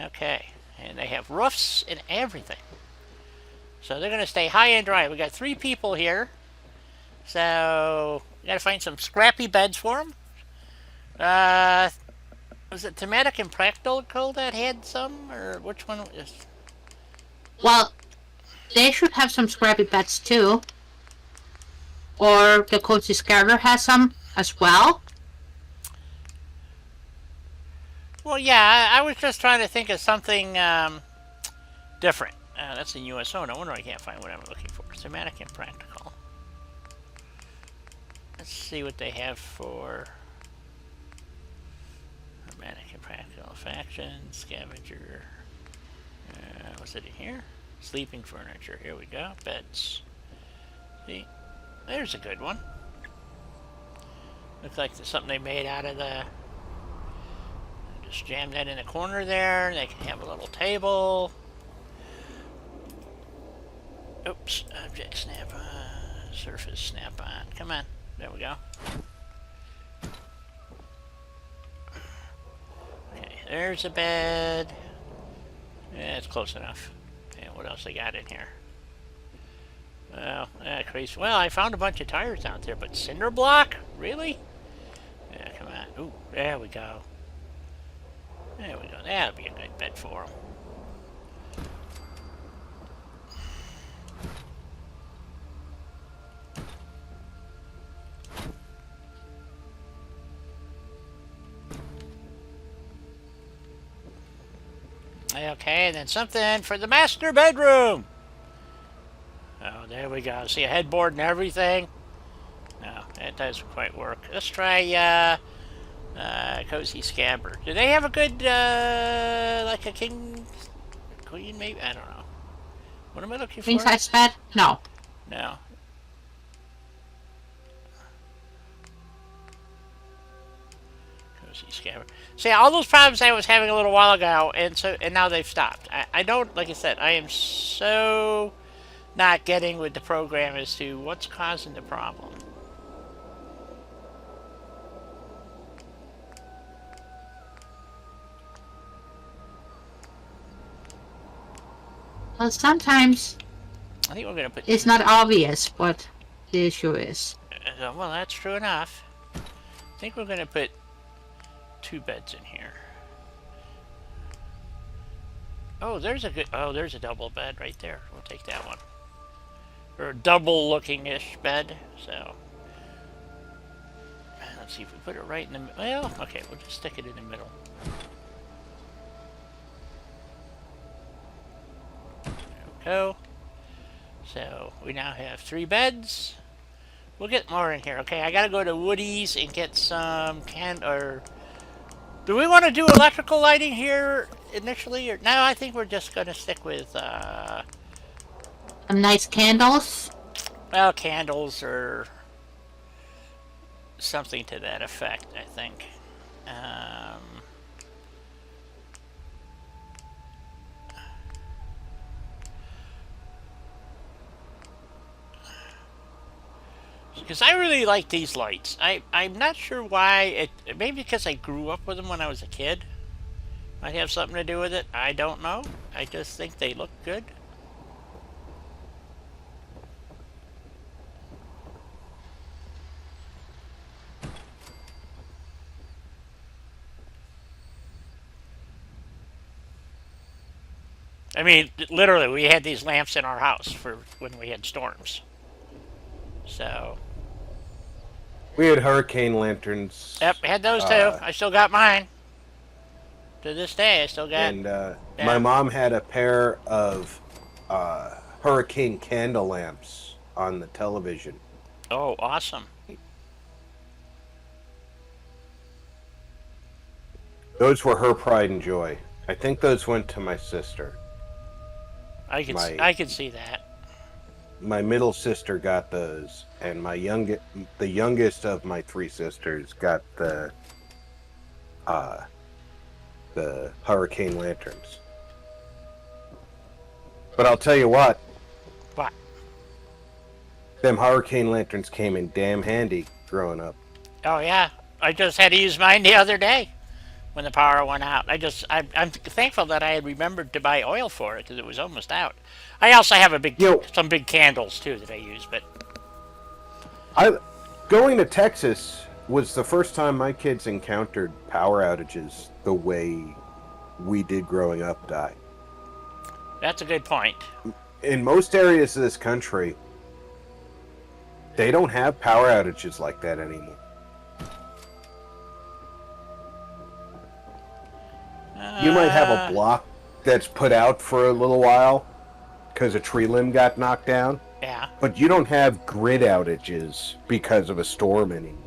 Okay, and they have roofs and everything. So they're going to stay high and dry. We got 3 people here. So we got to find some scrappy beds for them. Was it Thematic and Practical that had some? Or which one was? Well, they should have some scrappy beds too. Or the Cozy Scatter has some as well. Well, yeah, I was just trying to think of something different. That's in USO. No wonder I can't find what I'm looking for. Thematic and Practical. Let's see what they have for Thematic and Practical. Faction, Scavenger. What's it in here? Sleeping furniture. Here we go. Beds. See? There's a good one. Looks like there's something they made out of the... Just jam that in the corner there. They can have a little table. Oops. Object snap on. Surface snap on. Come on. There we go. Okay. There's a bed. Yeah, it's close enough. And what else they got in here? Well, crazy. Well, I found a bunch of tires out there, but cinder block? Really? Yeah, come on. Ooh, there we go. There we go. That'll be a good bed for them. Okay, and then something for the master bedroom. Oh, there we go. See a headboard and everything? No, that doesn't quite work. Let's try Cozy Scamper. Do they have a good, like a king, queen maybe? I don't know. What am I looking for? Queen size bed? No. No. Cozy Scamper. See, all those problems I was having a little while ago, and now they've stopped. I don't, like I said, I am so not getting with the program as to what's causing the problem. Well, sometimes I think we're going to put... it's not obvious what the issue is. Well, that's true enough. I think we're going to put 2 beds in here. Oh, there's a good... Oh, there's a double bed right there. We'll take that one. Or a double-looking-ish bed, so... Let's see if we put it right in the... Well, okay, we'll just stick it in the middle. There we go. So, we now have 3 beds. We'll get more in here, okay? I gotta go to Woody's and get some do we want to do electrical lighting here initially? Or no, I think we're just gonna stick with, Some nice candles. well, candles or something to that effect, I think. Because I really like these lights. I'm not sure why. Maybe because I grew up with them when I was a kid. Might have something to do with it. I don't know. I just think they look good. I mean, literally, we had these lamps in our house for when we had storms. So, We had hurricane lanterns. yep, I had those too. Uh, I still got mine. To this day, I still got. and my Yeah. mom had a pair of hurricane candle lamps on the television. Oh, awesome. Those were her pride and joy. I think those went to my sister. I could see that. My middle sister got those, and the youngest of my three sisters got the hurricane lanterns. But I'll tell you what, What? them hurricane lanterns came in damn handy growing up. Oh yeah, I just had to use mine the other day when the power went out. I'm thankful that I had remembered to buy oil for it because it was almost out. I also have some big candles too that I use, but Going to Texas was the first time my kids encountered power outages the way we did growing up, Di. that's a good point. In most areas of this country, they don't have power outages like that anymore. You might have a block that's put out for a little while because a tree limb got knocked down, Yeah. but you don't have grid outages because of a storm anymore.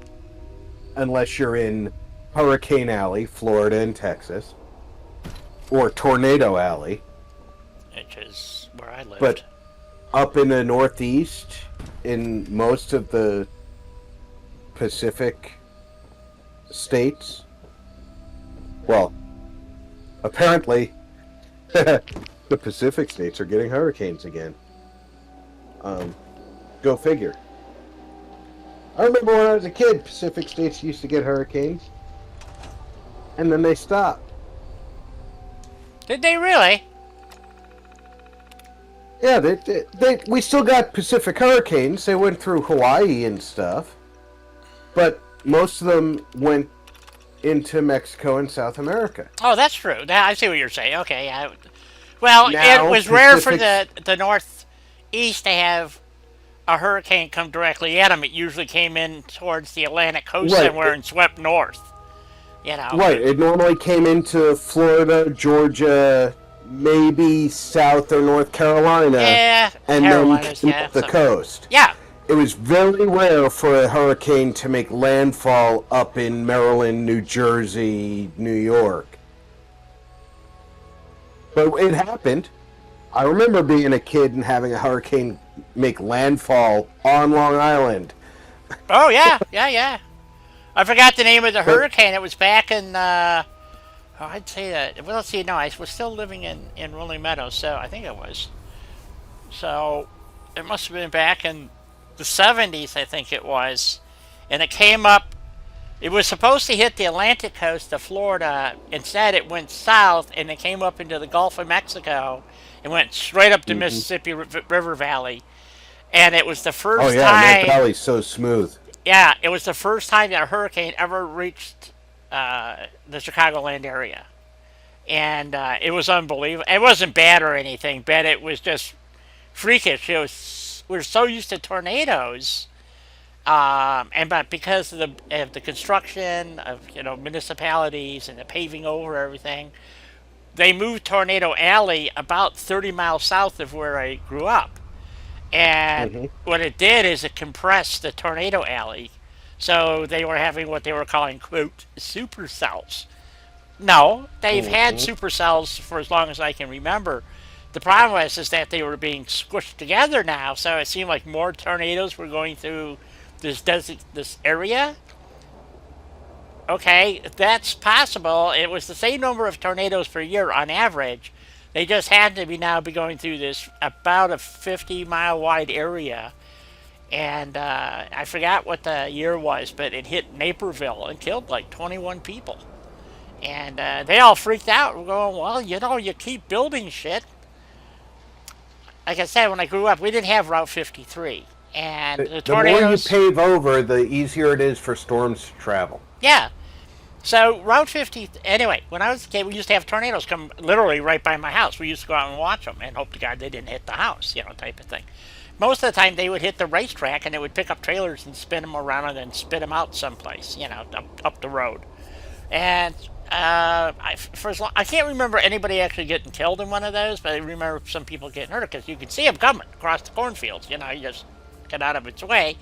Unless you're in Hurricane Alley, Florida and Texas, or Tornado Alley. Which is where I lived. But up in the Northeast, in most of the Pacific states, well, apparently, the Pacific states are getting hurricanes again. Go figure. I remember when I was a kid, Pacific states used to get hurricanes, and then they stopped. Did they really? Yeah, we still got Pacific hurricanes. They went through Hawaii and stuff, but most of them went into Mexico and South America. Oh, that's true. Now, I see what you're saying. Okay. Yeah. Well, Now, it was rare for Pacific- the Northeast to have a hurricane come directly at them. It usually came in towards the Atlantic coast Right. somewhere and swept north. You know. Right, it normally came into Florida, Georgia, maybe South or North Carolina, Yeah. and Carolinas, then yeah, up the so- coast. Yeah. It was very rare for a hurricane to make landfall up in Maryland, New Jersey, New York. But it happened. I remember being a kid and having a hurricane make landfall on Long Island. Oh yeah, yeah. I forgot the name of the hurricane. It was back in. I'd say that. Well, let's see. No, I was still living in Rolling Meadows, so I think it was. So it must have been back in the 70s, I think it was, and it came up. It was supposed to hit the Atlantic coast of Florida. Instead, it went south and it came up into the Gulf of Mexico and went straight up the Mississippi River Valley. And it was the first Oh yeah, time. that valley's so smooth. Yeah, it was the first time that a hurricane ever reached the Chicagoland area. And it was unbelievable. It wasn't bad or anything, but it was just freakish. We're so used to tornadoes. But because of the construction of municipalities and the paving over everything, they moved Tornado Alley about 30 miles south of where I grew up. And what it did is it compressed the Tornado Alley. So they were having what they were calling, quote, supercells. No, they've had supercells for as long as I can remember. The problem is that they were being squished together now, so it seemed like more tornadoes were going through this area. Okay, that's possible. It was the same number of tornadoes per year on average. They just had to now be going through this about a 50-mile wide area. And I forgot what the year was, but it hit Naperville and killed like 21 people. And they all freaked out. We're going, well, you keep building shit. Like I said, when I grew up, we didn't have Route 53. And the The more you tornadoes... pave over, the easier it is for storms to travel. Yeah. So Route 50. Anyway, when I was a kid, we used to have tornadoes come literally right by my house. We used to go out and watch them and hope to God they didn't hit the house, type of thing. Most of the time, they would hit the racetrack and they would pick up trailers and spin them around and then spit them out someplace, up the road. And I can't remember anybody actually getting killed in one of those, but I remember some people getting hurt because you could see them coming across the cornfields. You just get out of its way.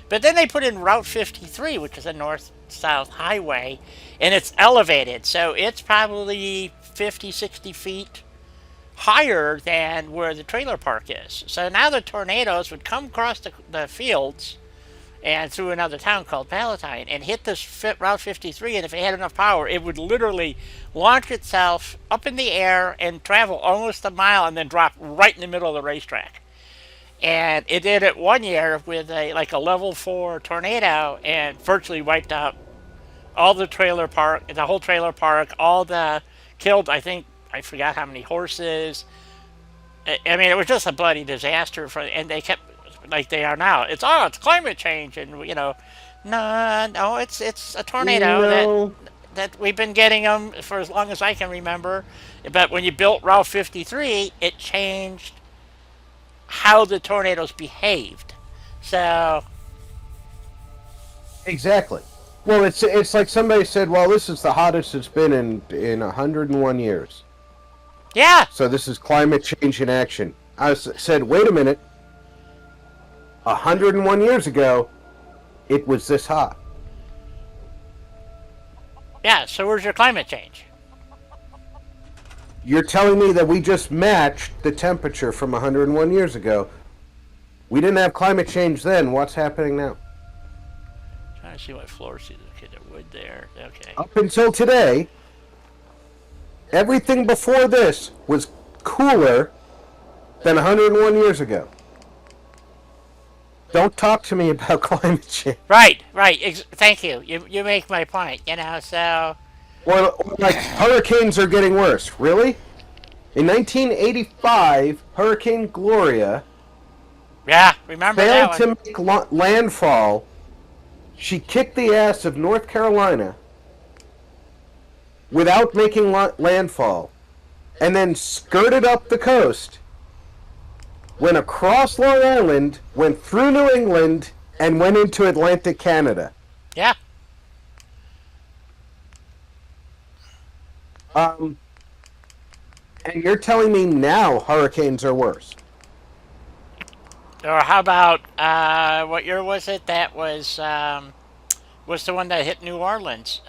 But then they put in Route 53, which is a north-south highway, and it's elevated, so it's probably 50, 60 feet higher than where the trailer park is. So now the tornadoes would come across the fields and through another town called Palatine and hit this Route 53, and if it had enough power, it would literally launch itself up in the air and travel almost a mile and then drop right in the middle of the racetrack. And it did it one year with a level 4 tornado and virtually wiped out all the trailer park, the whole trailer park, all the killed, I forgot how many horses. I mean, it was just a bloody disaster and they kept, like they are now. It's climate change, and no, it's a tornado that we've been getting them for as long as I can remember. But when you built Route 53, it changed how the tornadoes behaved. So Exactly. Well, it's like somebody said, well, this is the hottest it's been in 101 years. yeah, So this is climate change in action. I said, wait a minute. 101 years ago, it was this hot. yeah. So where's your climate change? You're telling me that we just matched the temperature from 101 years ago. We didn't have climate change then. What's happening now? Trying to see what floor see the kid of wood there. Okay. Up until today, everything before this was cooler than 101 years ago. Don't talk to me about climate change. Right. Thank you. You make my point. So. Or like, hurricanes are getting worse. Really? In 1985, Hurricane Gloria Yeah, remember that failed one. to make landfall. She kicked the ass of North Carolina without making landfall, and then skirted up the coast, went across Long Island, went through New England, and went into Atlantic Canada. Yeah. And you're telling me now hurricanes are worse? Or how about what year was it? That was the one that hit New Orleans.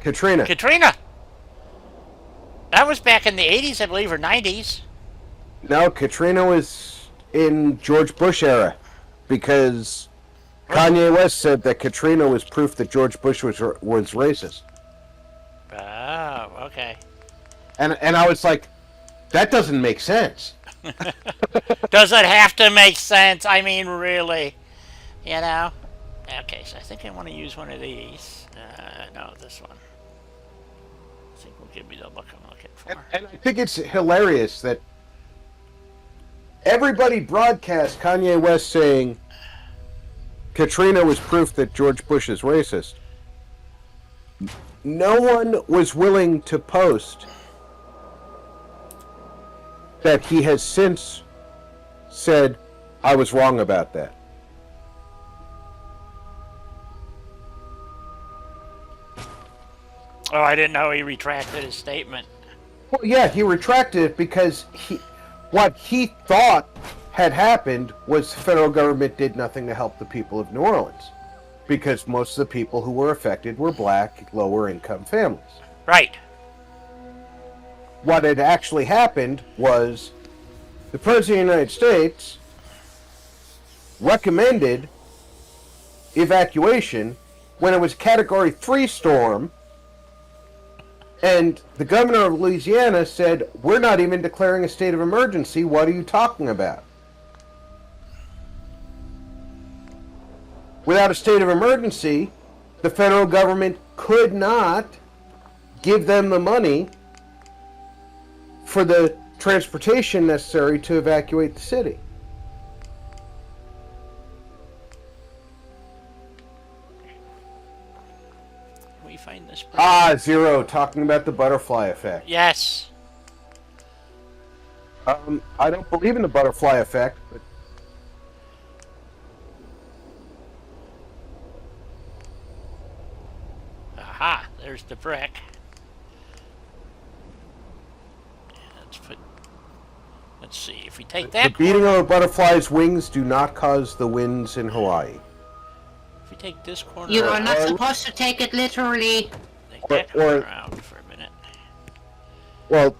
Katrina. Katrina. That was back in the 80s, I believe, or 90s. No, Katrina was in George Bush era, because Kanye West said that Katrina was proof that George Bush was racist. Oh, okay. And I was like, that doesn't make sense. Does it have to make sense? I mean, really? Okay, so I think I want to use one of these. No, this one. I think will give me the look I'm looking for. And I think it's hilarious that everybody broadcast Kanye West saying Katrina was proof that George Bush is racist. No one was willing to post that he has since said, I was wrong about that. Oh, I didn't know he retracted his statement. Well, yeah, he retracted it because what he thought had happened was the federal government did nothing to help the people of New Orleans, because most of the people who were affected were black, lower-income families. Right. What had actually happened was the President of the United States recommended evacuation when it was a Category 3 storm, and the governor of Louisiana said, we're not even declaring a state of emergency, what are you talking about? Without a state of emergency, the federal government could not give them the money for the transportation necessary to evacuate the city. Zero, talking about the butterfly effect. Yes. I don't believe in the butterfly effect, but Aha, there's the brick. Let's see, if we take that the beating corner, of a butterfly's wings do not cause the winds in Hawaii. if we take this corner You are out, not supposed to take it literally. take that corner out for a minute. Well,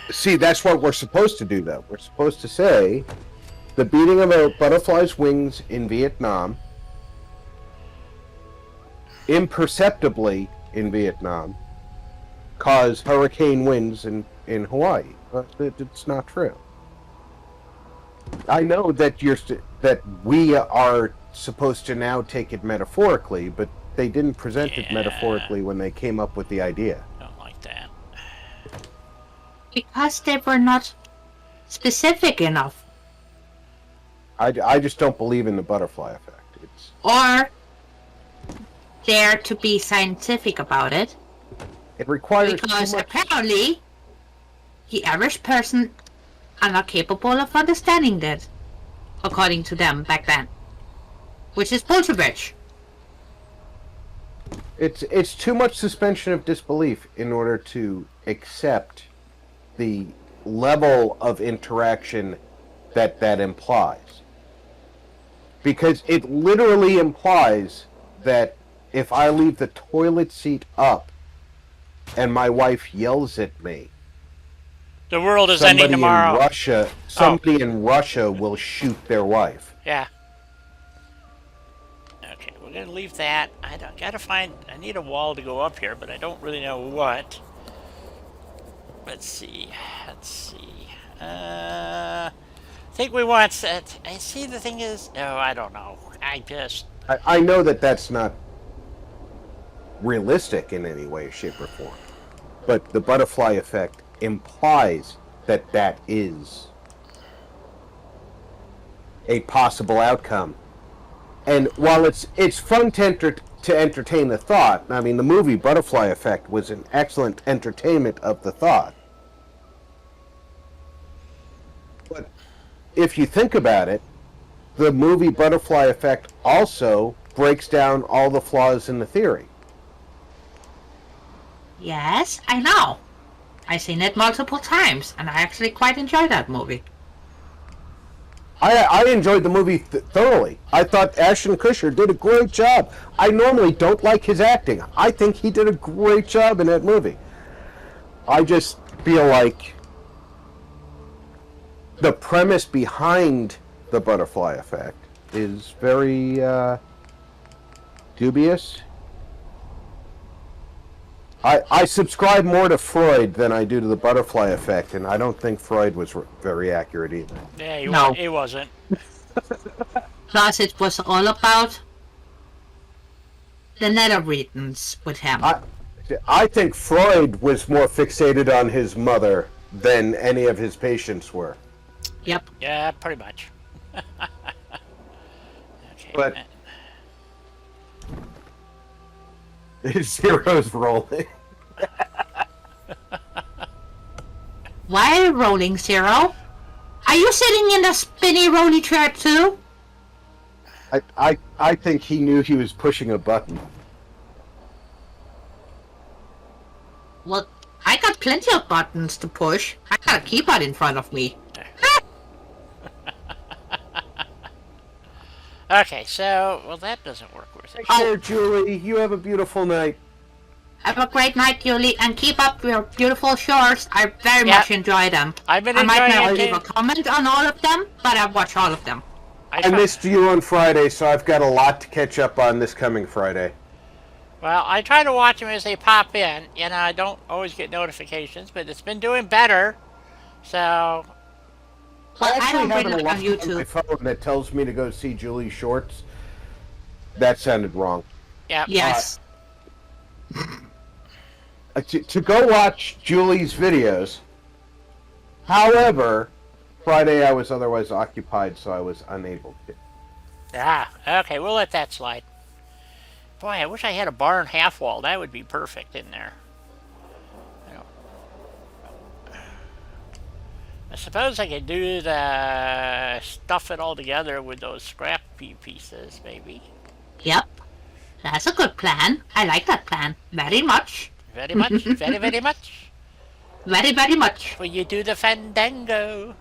see, that's what we're supposed to do, though. We're supposed to say the beating of a butterfly's wings in Vietnam, imperceptibly in Vietnam, cause hurricane winds in Hawaii. But it's not true. I know that that we are supposed to now take it metaphorically, but they didn't present it metaphorically when they came up with the idea. Don't like that. Because they were not specific enough. I just don't believe in the butterfly effect. It's Or dare to be scientific about it. it requires Because too much. apparently, the average person are not capable of understanding that, according to them back then. Which is bullshit. It's too much suspension of disbelief in order to accept the level of interaction that implies. Because it literally implies that if I leave the toilet seat up and my wife yells at me, The world is ending tomorrow. Somebody in Russia will shoot their wife. Yeah. Okay, we're gonna leave that. I need a wall to go up here, but I don't really know what. Let's see. I think we want set. I see the thing is, no, I don't know. I know that that's not realistic in any way, shape, or form. But the butterfly effect implies that is a possible outcome. And while it's fun to entertain the thought, I mean, the movie Butterfly Effect was an excellent entertainment of the thought. But if you think about it, the movie Butterfly Effect also breaks down all the flaws in the theory. Yes, I know. I've seen it multiple times, and I actually quite enjoyed that movie. I enjoyed the movie thoroughly. I thought Ashton Kutcher did a great job. I normally don't like his acting. I think he did a great job in that movie. I just feel like the premise behind the butterfly effect is very dubious. I subscribe more to Freud than I do to the butterfly effect, and I don't think Freud was very accurate either. Yeah, he wasn't. Plus, it was all about the nether regions with him. I think Freud was more fixated on his mother than any of his patients were. Yep. Yeah, pretty much. Okay. But Zero's rolling. Why are you rolling, Zero? Are you sitting in the spinny rolly chair too? I think he knew he was pushing a button. Well, I got plenty of buttons to push. I got a keyboard in front of me. Okay, so, well, that doesn't work with it. Take care, Julie. You have a beautiful night. Have a great night, Julie, and keep up your beautiful shorts. I very much enjoy them. I've been I might enjoying not it leave too. a comment on all of them, but I watch all of them. I missed you on Friday, so I've got a lot to catch up on this coming Friday. Well, I try to watch them as they pop in. You know, I don't always get notifications, but it's been doing better. So, Well, I actually don't have bring an it on alarm on YouTube. my phone that tells me to go see Julie's shorts. That sounded wrong. yeah. Yes. To go watch Julie's videos. However, Friday I was otherwise occupied, so I was unable to. Ah, okay, we'll let that slide. Boy, I wish I had a barn half wall. That would be perfect in there. I suppose I could do the stuff it all together with those scrappy pieces, maybe. Yep. That's a good plan. I like that plan very much. Very much, very, very much. Very, very much. Will you do the fandango?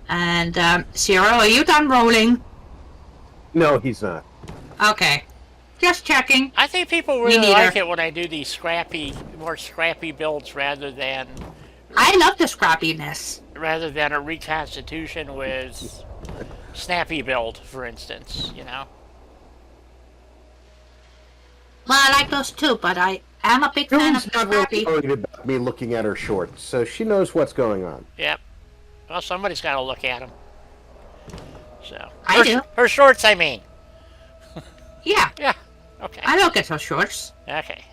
And, Zero, are you done rolling? No, he's not. Okay. Just checking. I think people really like it when I do these more scrappy builds rather than I love the scrappiness. a reconstitution with snappy build, for instance, you know? Well, I like those too, but I am a big fan of Julie's not really scrappy. worried about me looking at her shorts, so she knows what's going on. Yep. Well, somebody's got to look at them. So I do. Her shorts, I mean. Yeah. Yeah. Okay. I look at those shorts. Okay.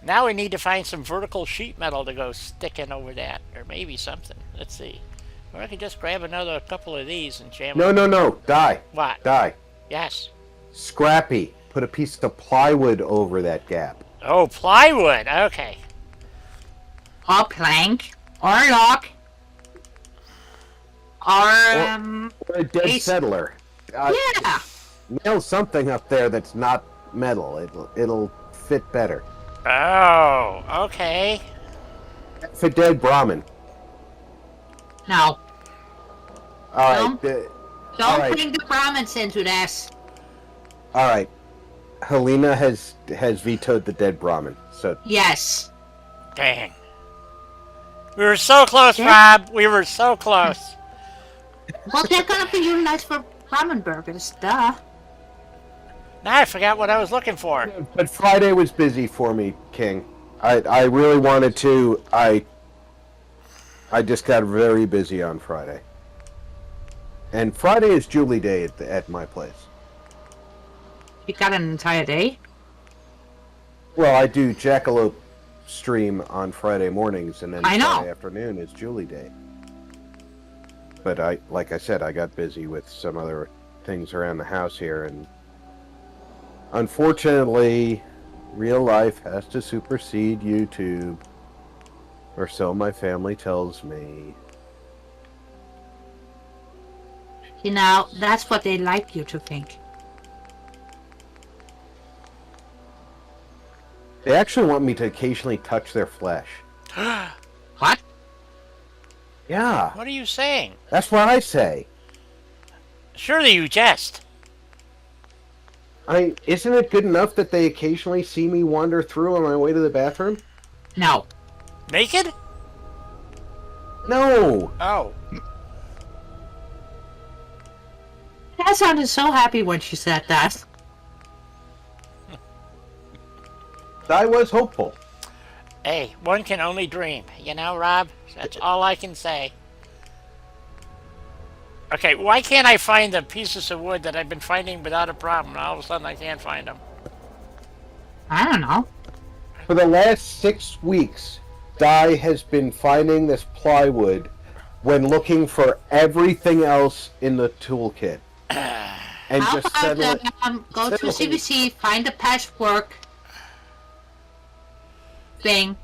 Now we need to find some vertical sheet metal to go sticking over that, or maybe something. Let's see. Or I could just grab another couple of these and jam them. No. Die. What? Die. Yes. Scrappy. Put a piece of plywood over that gap. Oh, plywood. Okay. Or plank. Or log. Or, Or a dead settler. yeah. Nail something up there that's not metal. It'll fit better. Oh, okay. It's a dead Brahmin. No. Alright. Don't right. bring the Brahmins into this. Alright. Helena has vetoed the dead Brahmin. So Yes. Dang. We were so close, Rob. We were so close. Well, they're gonna be utilized for ramen burgers, duh. Now I forgot what I was looking for. But Friday was busy for me, King. I really wanted to. I just got very busy on Friday. And Friday is Julie Day at my place. You got an entire day? Well, I do Jackalope stream on Friday mornings, and then I know. Friday afternoon is Julie Day. But like I said, I got busy with some other things around the house here, and unfortunately, real life has to supersede YouTube, or so my family tells me. You know, that's what they like you to think. They actually want me to occasionally touch their flesh. What? Yeah, What are you saying? that's what I say. Surely you jest. Isn't it good enough that they occasionally see me wander through on my way to the bathroom? No. Naked? No! Oh. I sounded so happy when she said that. I was hopeful. Hey, one can only dream. You know, Rob? That's all I can say. Okay, why can't I find the pieces of wood that I've been finding without a problem? All of a sudden I can't find them. I don't know. For the last 6 weeks, Di has been finding this plywood when looking for everything else in the toolkit. And How just about settling, go to settling- CBC, find the patchwork thing.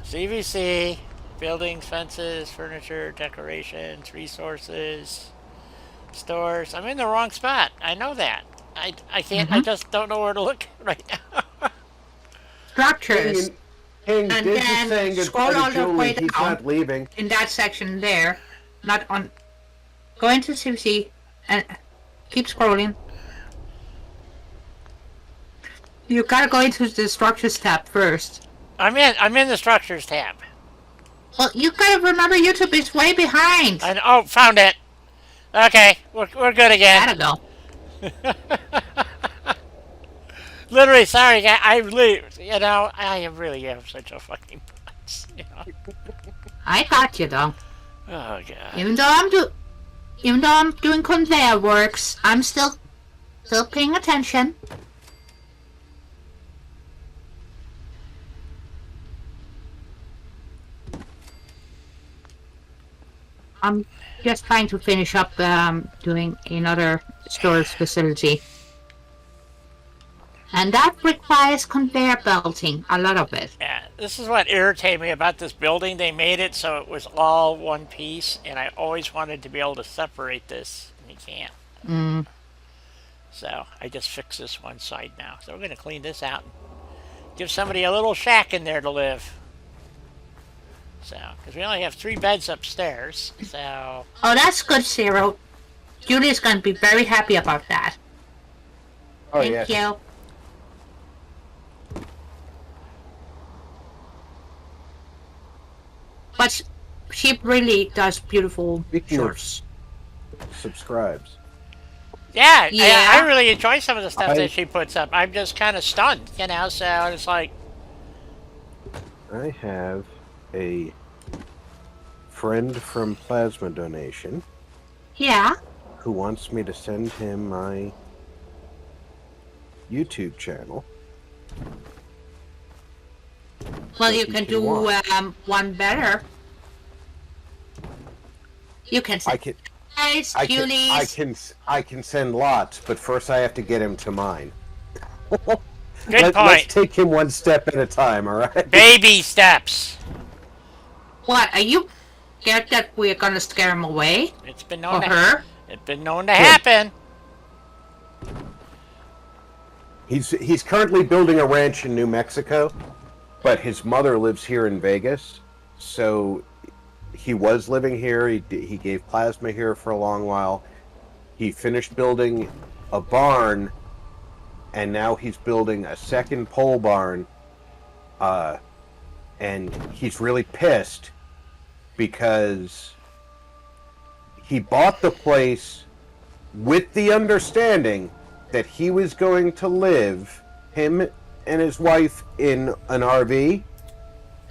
CVC, buildings, fences, furniture, decorations, resources, stores. I'm in the wrong spot. I know that. I can't, I just don't know where to look right now. Structures. King, And Diz is then saying scroll goodbye all to the way Julie. He's down. not leaving. In that section there. Not on. Go into CBC and keep scrolling. You gotta go into the structures tab first. I'm in the structures tab. Well, you gotta remember YouTube is way behind. Oh, found it. Okay, we're good again. Gotta go. Literally, sorry, guy. I really am such a fucking putz, you know? I got you though. Oh god. Even though I'm doing conveyor works, I'm still paying attention. I'm just trying to finish up doing another storage facility. And that requires conveyor belting, a lot of it. Yeah, this is what irritated me about this building. They made it so it was all one piece, and I always wanted to be able to separate this, and you can't. Mm. So I just fixed this one side now. So we're going to clean this out and give somebody a little shack in there to live. So, because we only have 3 beds upstairs, so... Oh, that's good, Zero. Julie's going to be very happy about that. Oh, Thank you. But she really does beautiful Speaking of shorts. subscribes. Yeah, Yeah. I really enjoy some of the stuff I- that she puts up. I'm just kind of stunned, you know, so it's like... I have a friend from Plasma Donation Yeah. who wants me to send him my YouTube channel. Well, What you you can can do watch. one better. You can say, I can, guys, I Julie's. can send lots, but first I have to get him to mine. Good Let's point. take him one step at a time, all right? Baby steps. What, are you scared that we're gonna scare him away? It's been Or known to her? It's been known to happen. He's currently building a ranch in New Mexico, but his mother lives here in Vegas, so he was living here. He gave plasma here for a long while. He finished building a barn, and now he's building a second pole barn. And he's really pissed because he bought the place with the understanding that he was going to live, him and his wife, in an RV,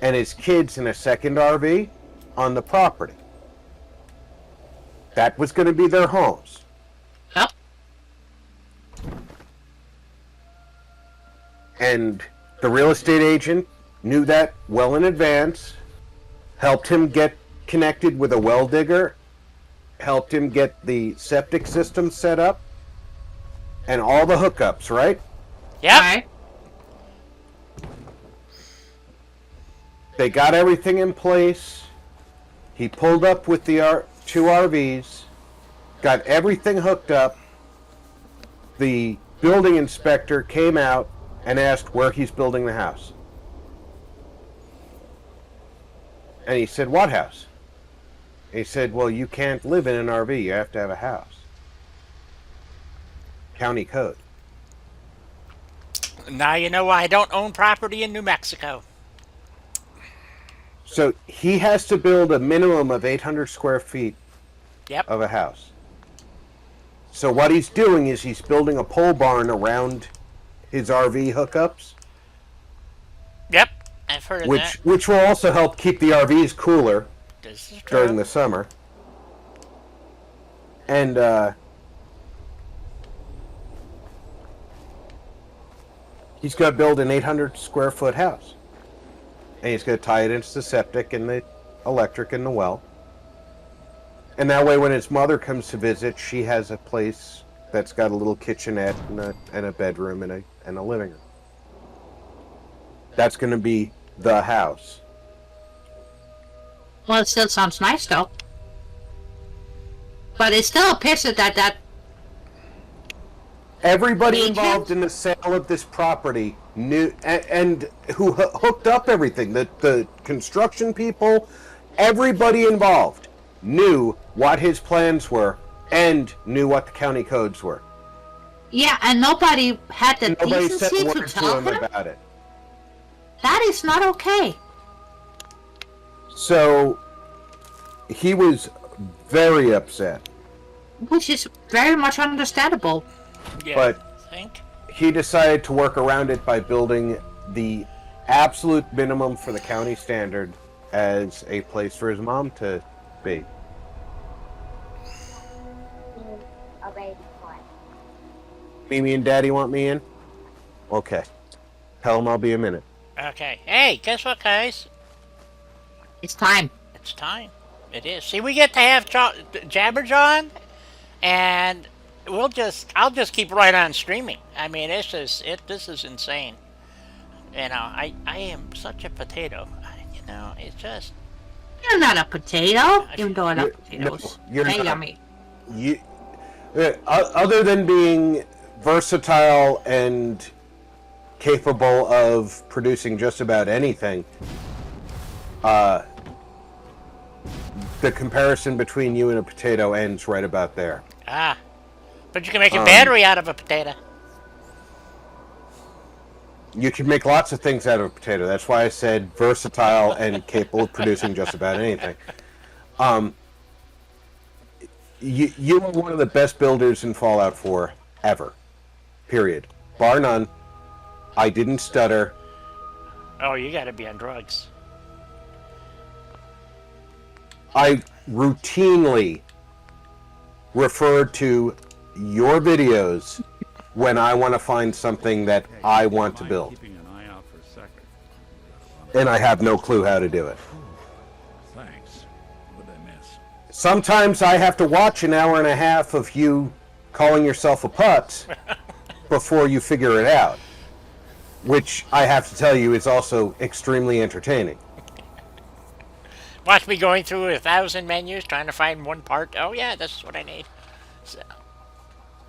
and his kids in a second RV on the property. That was going to be their homes. Yep. And the real estate agent knew that well in advance, helped him get connected with a well digger, helped him get the septic system set up, and all the hookups, right? Yep. Alright. They got everything in place. He pulled up with the 2 RVs, got everything hooked up. The building inspector came out and asked where he's building the house. And he said, "What house?" He said, "Well, you can't live in an RV. You have to have a house. County code." Now you know why I don't own property in New Mexico. So he has to build a minimum of 800 square feet Yep. of a house. So what he's doing is he's building a pole barn around his RV hookups, Yep. I've heard of that. which will also help keep the RVs cooler This is true. during the summer. And he's got to build an 800 square foot house. And he's going to tie it into the septic and the electric and the well. And that way when his mother comes to visit, she has a place that's got a little kitchenette and a bedroom and a living room. That's going to be the house. Well, it still sounds nice, though. But it's still a picture that Everybody Agent? involved in the sale of this property knew, and who hooked up everything, the construction people, everybody involved knew what his plans were and knew what the county codes were. Yeah, and nobody had the Nobody said decency a to word to tell him him. about it. That is not okay. So he was very upset, Which is very much understandable. Yeah. but I think. he decided to work around it by building the absolute minimum for the county standard as a place for his mom to be. Mimi and Daddy want me in? Okay. Tell them I'll be a minute. Okay. Hey, guess what, guys? It's time. It's time. It is. See, we get to have Jabberjaw and I'll just keep right on streaming. I mean, this is insane. You know, I am such a potato. You know, it's just. You're not a potato. Even though I love No, potatoes. you're They're not. yummy. You, other than being versatile and capable of producing just about anything, the comparison between you and a potato ends right about there. Ah. But you can make a battery out of a potato. You can make lots of things out of a potato. That's why I said versatile and capable of producing just about anything. You are one of the best builders in Fallout 4 ever. Period. Bar none. I didn't stutter. Oh, you gotta be on drugs. I routinely refer to your videos when I want to find something that I want to build. Keeping an eye out for a second. And I have no clue how to do it. Thanks. What did I miss? Sometimes I have to watch an hour and a half of you calling yourself a putz before you figure it out. Which I have to tell you is also extremely entertaining. Watch me going through 1,000 menus trying to find one part. Oh yeah, this is what I need. So,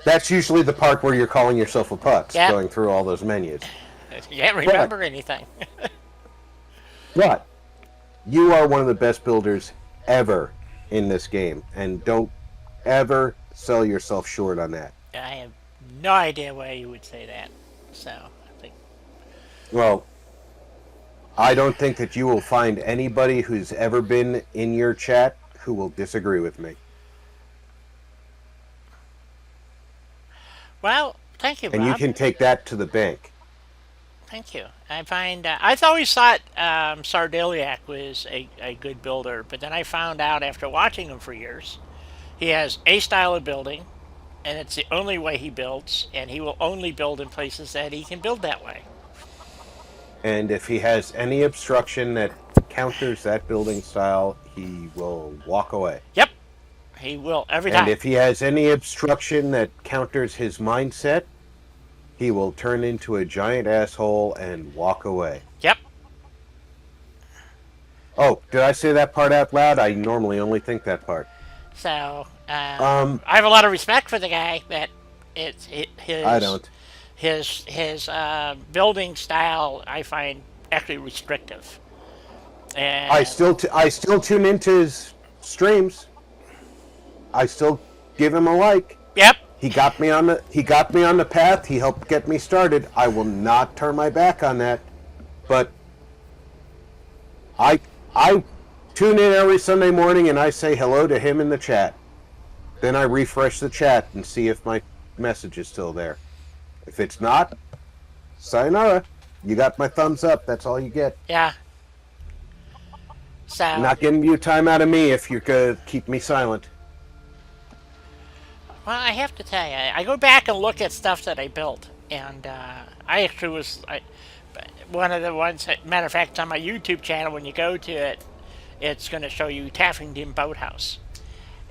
That's usually the part where you're calling yourself a putz, Yeah. going through all those menus. you can't remember anything. But you are one of the best builders ever in this game, and don't ever sell yourself short on that. I have no idea why you would say that. So, I think. Well, I don't think that you will find anybody who's ever been in your chat who will disagree with me. Well, thank you, Bob. And you can take that to the bank. Thank you. I find I always thought Sardiliac was a good builder, but then I found out after watching him for years, he has a style of building, and it's the only way he builds, and he will only build in places that he can build that way. And if he has any obstruction that counters that building style, he will walk away. Yep, he will every And time. if he has any obstruction that counters his mindset, he will turn into a giant asshole and walk away. Yep. Oh, did I say that part out loud? I normally only think that part. So I have a lot of respect for the guy, but his I don't. his building style I find actually restrictive. And I still tune into his streams. I still give him a like. Yep. He got me on the path. He helped get me started. I will not turn my back on that. But I tune in every Sunday morning and I say hello to him in the chat. Then I refresh the chat and see if my message is still there. If it's not, sayonara. You got my thumbs up. That's all you get. Yeah. So I'm not getting you time out of me if you're gonna keep me silent. well, I have to tell you, I go back and look at stuff that I built, and I actually one of the ones. Matter of fact, it's on my YouTube channel. When you go to it, it's going to show you Taffington Boathouse,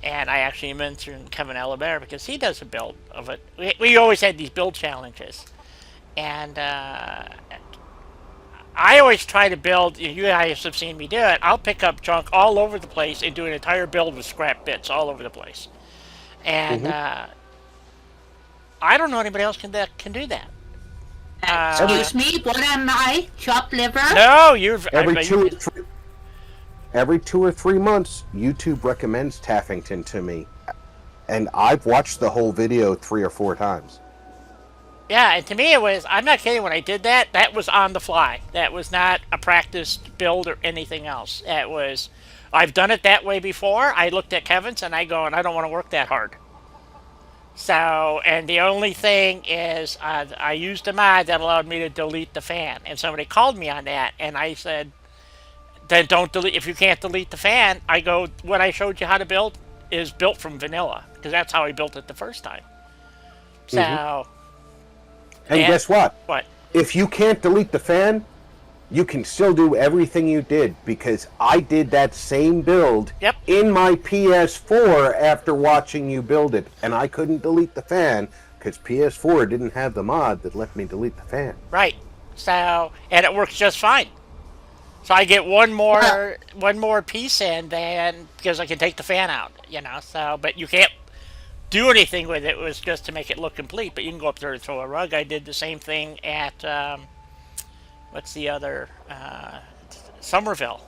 and I actually mentioned Kevin Elabert because he does a build of it. We always had these build challenges, and I always try to build. You guys have seen me do it. I'll pick up junk all over the place and do an entire build with scrap bits all over the place. And I don't know anybody else that can do that. Excuse me, what am I? Chopped liver? No, you've Every 2 or 3 months, YouTube recommends Taffington to me, and I've watched the whole video 3 or 4 times. Yeah, and to me it was, I'm not kidding, when I did that, that was on the fly. That was not a practiced build or anything else. It was, I've done it that way before. I looked at Kevin's and I go, and I don't want to work that hard. So, and the only thing is, I used a mod that allowed me to delete the fan. And somebody called me on that, and I said, then don't delete, if you can't delete the fan, I go, what I showed you how to build is built from vanilla, because that's how I built it the first time. So, And guess what? What? If you can't delete the fan, You can still do everything you did because I did that same build Yep. in my PS4 after watching you build it, and I couldn't delete the fan because PS4 didn't have the mod that let me delete the fan. Right. So, and it works just fine. So I get one more piece in, then because I can take the fan out, you know. So, but you can't do anything with it. It was just to make it look complete. But you can go up there and throw a rug. I did the same thing at what's the other Somerville.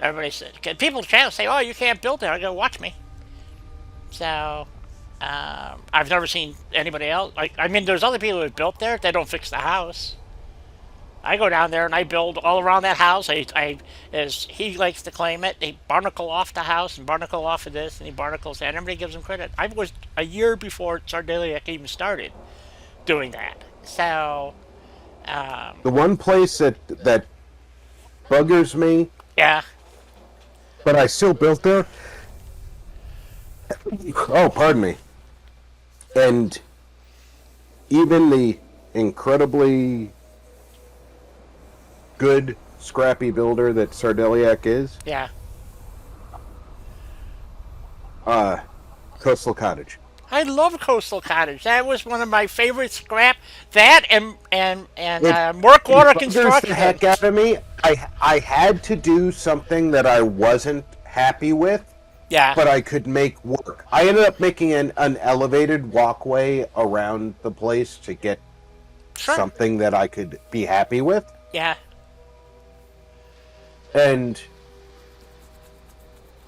Everybody said people try to say, "Oh, you can't build there." I go, "Watch me." So I've never seen anybody else. Like, I mean, there's other people who have built there. They don't fix the house. I go down there and I build all around that house. I as he likes to claim it, they barnacle off the house and barnacle off of this, and he barnacles that. And everybody gives him credit. I was a year before Sardeliac even started doing that. So, The one place that buggers me, yeah, but I still built there. Oh, pardon me. And even the incredibly good scrappy builder that Sardeliac is, yeah. Coastal Cottage. I love Coastal Cottage. That was one of my favorite scrap. That and Work Water It buggers Construction. the heck out of me. I had to do something that I wasn't happy with, Yeah. but I could make work. I ended up making an elevated walkway around the place to get Sure. something that I could be happy with. Yeah. And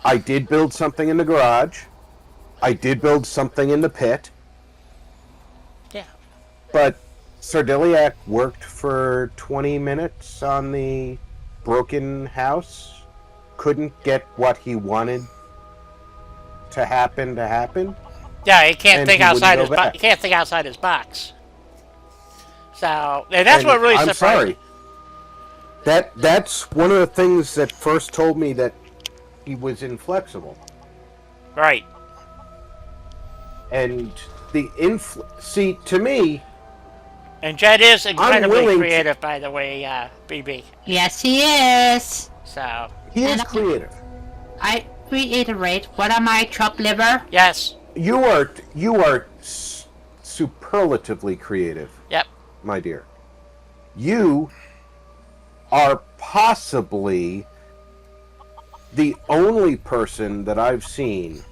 I did build something in the garage. I did build something in the pit. Yeah. But Sardeliac worked for 20 minutes on the broken house. Couldn't get what he wanted to happen. Yeah, he can't And think he wouldn't outside go his box. back. He can't think outside his box. So, and that's And what really I'm surprised sorry. me. That's one of the things that first told me that he was inflexible. Right. And the see, to me, And Jed is incredibly willing to- creative, by the way, BB. Yes, he is. So, he is And creative. I reiterate, what am I, chop liver? yes. You are superlatively creative, Yep. my dear. You are possibly the only person that I've seen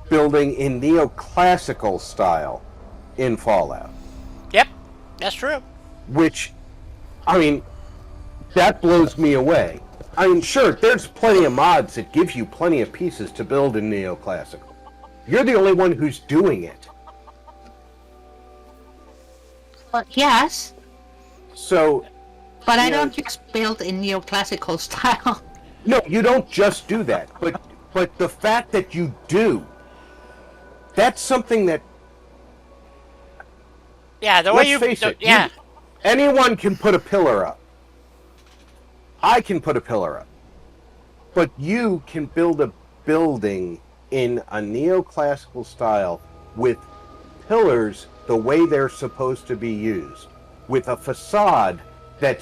building in neoclassical style in Fallout. Yep. That's true. Which, I mean, that blows me away. I mean, sure, there's plenty of mods that give you plenty of pieces to build in neoclassical. You're the only one who's doing it. Well, yes, So, but I Yeah. don't just build in neoclassical style. no, you don't just do that. But the fact that you do, that's something that, Yeah, the way let's you... face it, yeah. anyone can put a pillar up. I can put a pillar up. But you can build a building in a neoclassical style with pillars the way they're supposed to be used, with a facade that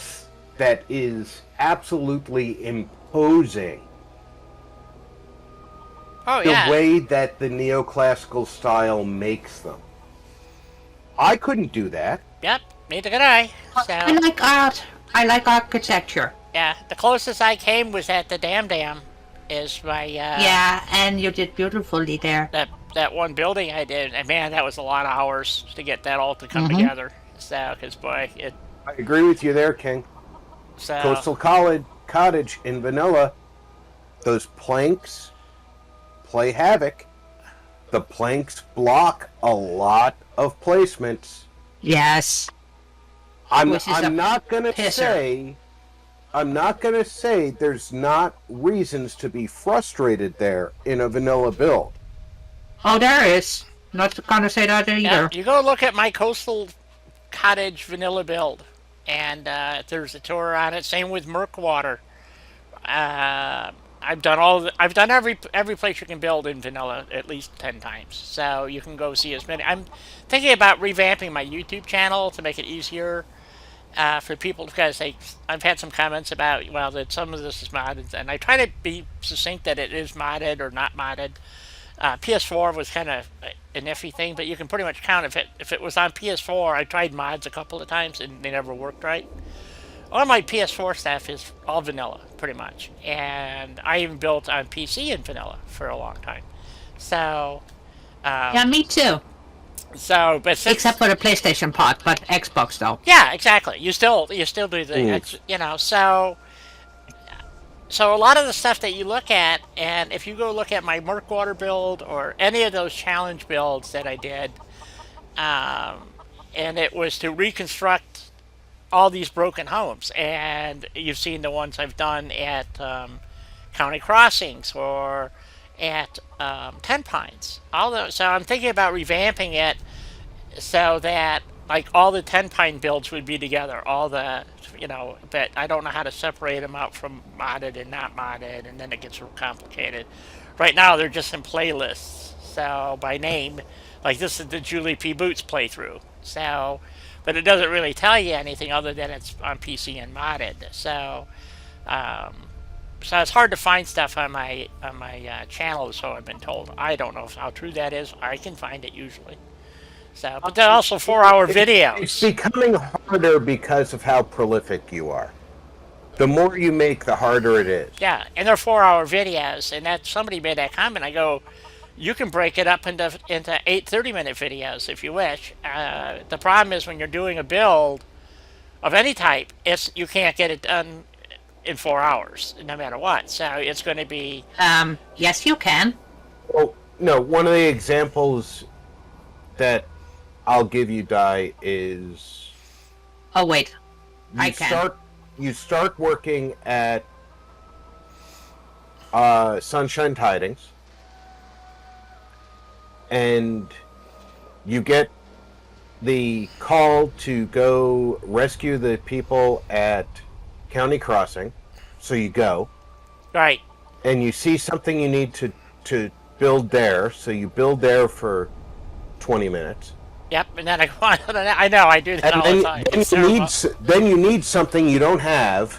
is absolutely imposing, Oh, the yeah. way that the neoclassical style makes them. I couldn't do that. Yep. Neither could I. I So, like art. I like architecture. yeah. The closest I came was at the Dam. Is my... Yeah, and you did beautifully there. That one building I did, and man, that was a lot of hours to get that all to come Mhm. together. So, because boy, it... I agree with you there, King. So, Coastal Cottage in vanilla, those planks play havoc. The planks block a lot of placements. Yes. Which is I'm a not gonna pisser. say there's not reasons to be frustrated there in a vanilla build. Oh, there is. Not gonna say that either. yeah, you go look at my Coastal Cottage vanilla build, and there's a tour on it. Same with Merkwater. I've done every place you can build in vanilla at least 10 times. So you can go see as many. I'm thinking about revamping my YouTube channel to make it easier for people because I've had some comments about well that some of this is modded, and I try to be succinct that it is modded or not modded. PS4 was kind of an iffy thing, but you can pretty much count if it was on PS4. I tried mods a couple of times and they never worked right. All my PS4 stuff is all vanilla, pretty much, and I even built on PC in vanilla for a long time. So, Yeah, me too. so but since, Except for the PlayStation part, but Xbox though. yeah, exactly. You still do the so a lot of the stuff that you look at, and if you go look at my Murkwater build or any of those challenge builds that I did, and it was to reconstruct all these broken homes, and you've seen the ones I've done at County Crossings or at Ten Pines. All those. So I'm thinking about revamping it so that like all the Ten Pine builds would be together. All the but I don't know how to separate them out from modded and not modded, and then it gets real complicated. Right now they're just in playlists, so by name, like this is the Julie P. Boots playthrough. So, but it doesn't really tell you anything other than it's on PC and modded. So, so it's hard to find stuff on my channel. So I've been told. I don't know how true that is. I can find it usually. So, but they're also 4-hour videos. It's becoming harder because of how prolific you are. The more you make, the harder it is. Yeah, and they're 4-hour videos, and that somebody made that comment. I go, you can break it up into 8 30-minute videos if you wish. The problem is when you're doing a build of any type, you can't get it done in 4 hours, no matter what. So it's going to be. Yes, you can. Well, no, one of the examples that I'll give you, Di, is Oh wait, I can. You start working at Sunshine Tidings, and you get the call to go rescue the people at County Crossing, so you go. Right. And you see something you need to build there, so you build there for 20 minutes. Yep, and then I know, I do that all the time. Then you need something you don't have,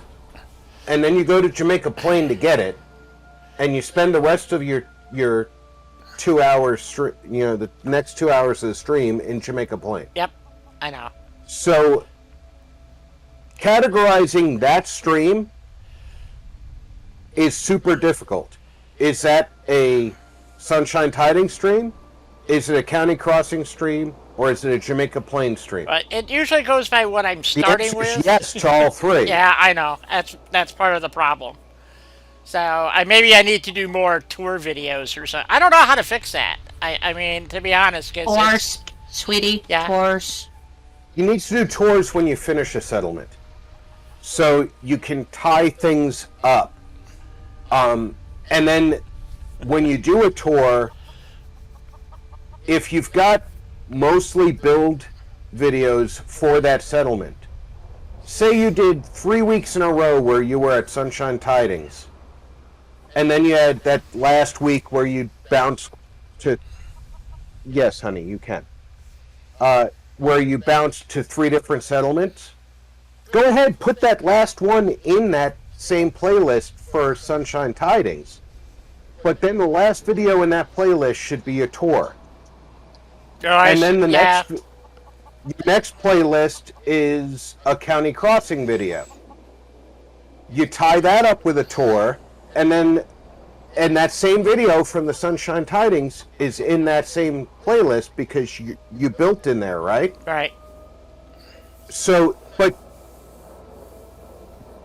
and then you go to Jamaica Plain to get it, and you spend the rest of your 2 hours, the next 2 hours of the stream in Jamaica Plain. Yep, I know. So, categorizing that stream is super difficult. Is that a Sunshine Tidings stream? Is it a County Crossing stream? Or is it a Jamaica Plain stream? It usually goes by what I'm starting with. Yes to all three. Yeah, I know. That's part of the problem. So maybe I need to do more tour videos or something. I don't know how to fix that. I mean, to be honest, tours, sweetie. Yeah. Tours. You need to do tours when you finish a settlement, so you can tie things up. And then when you do a tour, if you've got mostly build videos for that settlement. Say you did 3 weeks in a row where you were at Sunshine Tidings, and then you had that last week where you bounced to... Yes, honey, you can. Where you bounced to 3 different settlements. Go ahead, put that last one in that same playlist for Sunshine Tidings. But then the last video in that playlist should be a tour. And then the next playlist is a County Crossing video. You tie that up with a tour, and that same video from the Sunshine Tidings is in that same playlist because you built in there, right? Right. So, but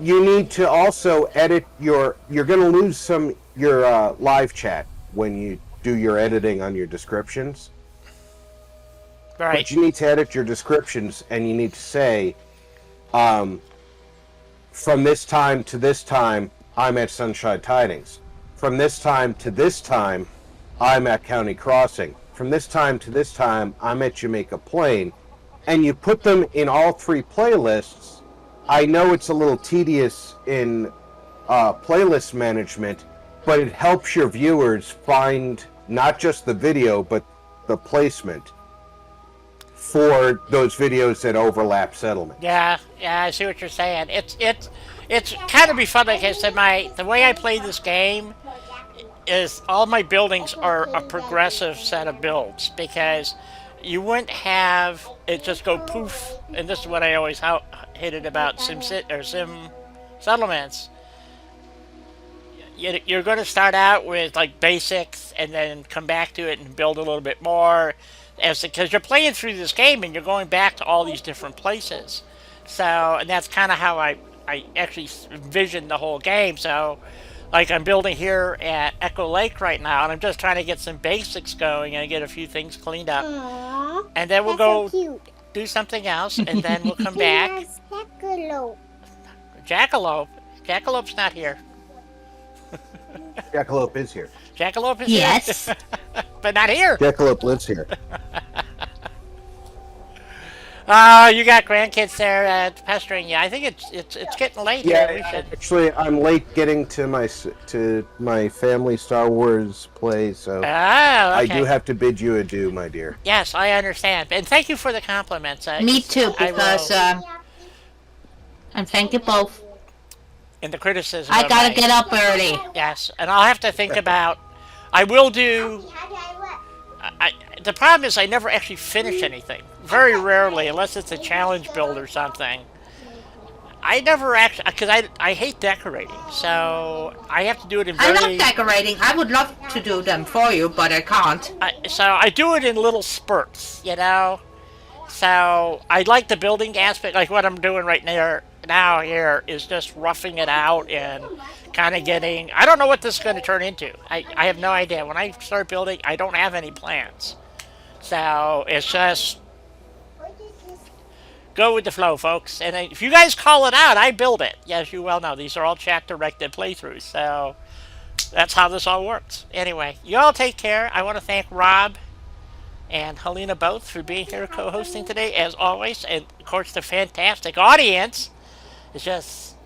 you need to also edit you're going to lose your live chat when you do your editing on your descriptions. Right. But you need to edit your descriptions, and you need to say, from this time to this time, I'm at Sunshine Tidings. From this time to this time, I'm at County Crossing. From this time to this time, I'm at Jamaica Plain. And you put them in all 3 playlists. I know it's a little tedious in playlist management, but it helps your viewers find not just the video, but the placement. for those videos that overlap settlement. Yeah, I see what you're saying. It's kind of be fun because the way I play this game is all my buildings are a progressive set of builds because you wouldn't have it just go poof. And this is what I always hated about Sim settlements. You're going to start out with like basics and then come back to it and build a little bit more, because you're playing through this game and you're going back to all these different places. So, and that's kind of how I actually envisioned the whole game. So, like I'm building here at Echo Lake right now, and I'm just trying to get some basics going and get a few things cleaned up, and then we'll go do something else, and then we'll come back. Jackalope. Jackalope's not here. Jackalope is here. Jackalope is Yes. here. But not here. Jackalope lives here. Oh, you got grandkids there pestering you. I think it's getting late Yeah, here. We should. actually, I'm late getting to my family Star Wars play, so Oh, okay. I do have to bid you adieu, my dear. Yes, I understand. And thank you for the compliments. Me too, I because will- and thank you both. and the criticism. I of gotta my- get up early. Yes, and I'll have to think about. I will do. The problem is I never actually finish anything. Very rarely, unless it's a challenge build or something. I never actually, because I hate decorating, so I have to do it in I very. love decorating. I would love to do them for you, but I can't. So I do it in little spurts, you know. So I like the building aspect, like what I'm doing right now here is just roughing it out and kind of getting. I don't know what this is going to turn into. I have no idea. When I start building, I don't have any plans. So it's just go with the flow, folks. And if you guys call it out, I build it. As you well know, these are all chat-directed playthroughs. So that's how this all works. Anyway, you all take care. I want to thank Rob and Helena both for being here co-hosting today, as always. And, of course, the fantastic audience is just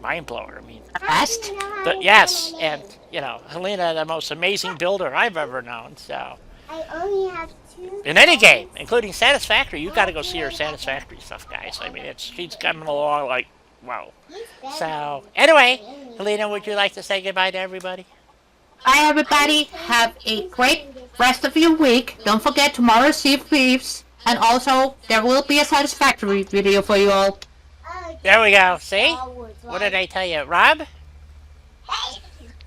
mind-blower. I mean, Best? yes, and, you know, Helena, the most amazing builder I've ever known. So, I only have 2. in any game, including Satisfactory, you got to go see her Satisfactory stuff, guys. I mean, she's coming along like, wow. So, anyway, Helena, would you like to say goodbye to everybody? Bye, everybody. Have a great rest of your week. Don't forget tomorrow's Sea of Thieves. And also, there will be a Satisfactory video for you all. There we go. See? What did I tell you? Rob?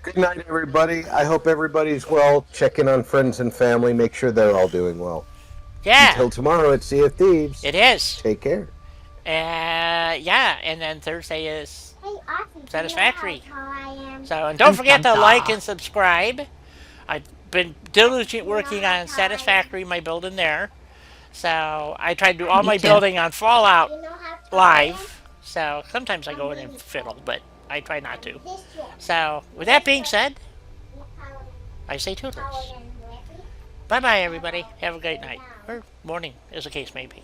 Good night, everybody. I hope everybody's well. Check in on friends and family. Make sure they're all doing well. Yeah. Until tomorrow at Sea of Thieves. It is. Take care. Yeah, and then Thursday is Satisfactory. Satisfactory. So, and don't forget to like and subscribe. I've been diligent working on Satisfactory, my building there. So, I try to do all my building on Fallout Live. So, sometimes I go in and fiddle, but I try not to. So, with that being said, I say toodles. Bye-bye, everybody. Have a great night. Or morning, as the case may be.